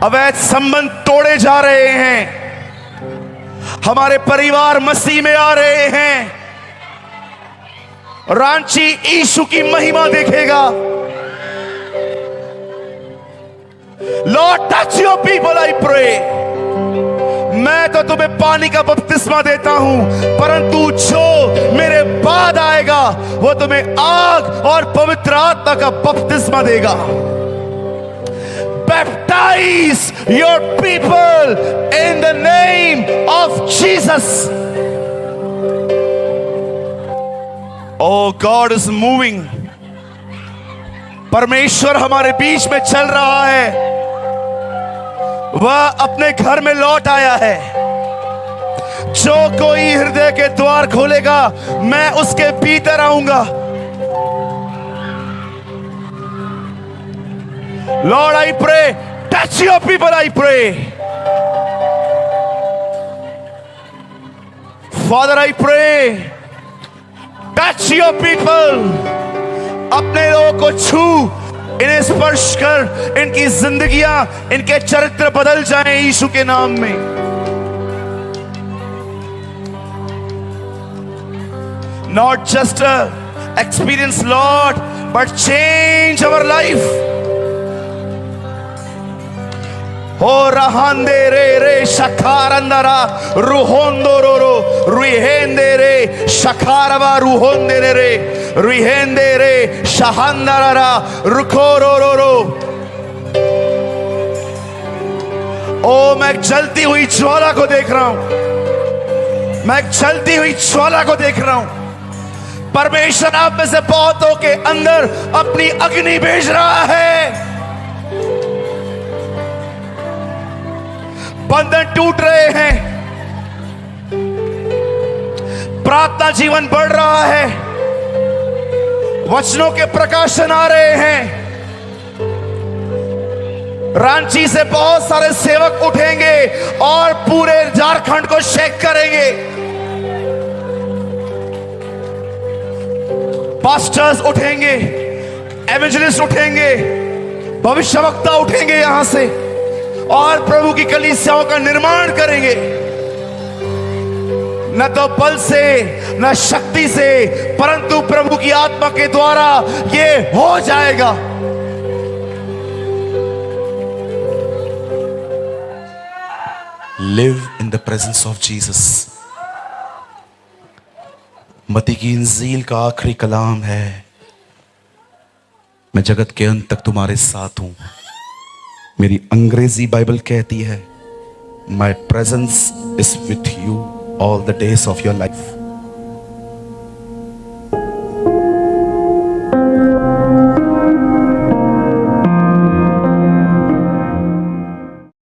अवैध संबंध तोड़े जा रहे हैं, हमारे परिवार मसीह में आ रहे हैं। रांची यीशु की महिमा देखेगा। Lord touch your people, I pray. मैं तो तुम्हें पानी का बपतिस्मा देता हूं, परंतु जो मेरे बाद आएगा वो तुम्हें आग और पवित्र आत्मा का बपतिस्मा देगा। Baptize your people in the name of Jesus. Oh, God is moving. परमेश्वर हमारे बीच में चल रहा है। वह अपने घर में लौट आया है। जो कोई हृदय के द्वार खोलेगा, मैं उसके भीतर आऊंगा। Lord, I pray, touch your people, I pray. Father, I pray, touch your people. अपने लोगों को छू, इन्हें स्पर्श कर, इनकी जिंदगियां, इनके चरित्र बदल जाएं यीशु के नाम में। Not just a experience, Lord, but change our life. हो रहांदे रे रे शखारंदरा रुहोंदो रो रुहेंदे रे शखारवा रुहोंदे रे रुहेंदे रे शहांदरा रुखो रो। ओ, मैं जलती हुई ज्वाला को देख रहा हूं। मैं जलती हुई ज्वाला को देख रहा हूं। परमेश्वर आप में से बहुतों के अंदर अपनी अग्नि भेज रहा है। बंधन टूट रहे हैं। प्रार्थना जीवन बढ़ रहा है। वचनों के प्रकाशन आ रहे हैं। रांची से बहुत सारे सेवक उठेंगे और पूरे झारखंड को शेक करेंगे। पास्टर्स उठेंगे, एवेंजलिस्ट उठेंगे, भविष्यवक्ता उठेंगे यहां से और प्रभु की कलीसियाओं का निर्माण करेंगे। न तो बल से, न शक्ति से, परंतु प्रभु की आत्मा के द्वारा ये हो जाएगा। Live in the presence of Jesus. मत्ती की इंजील का आखिरी कलाम है, मैं जगत के अंत तक तुम्हारे साथ हूं। मेरी अंग्रेजी बाइबल कहती है, My presence is with you all the days of your life.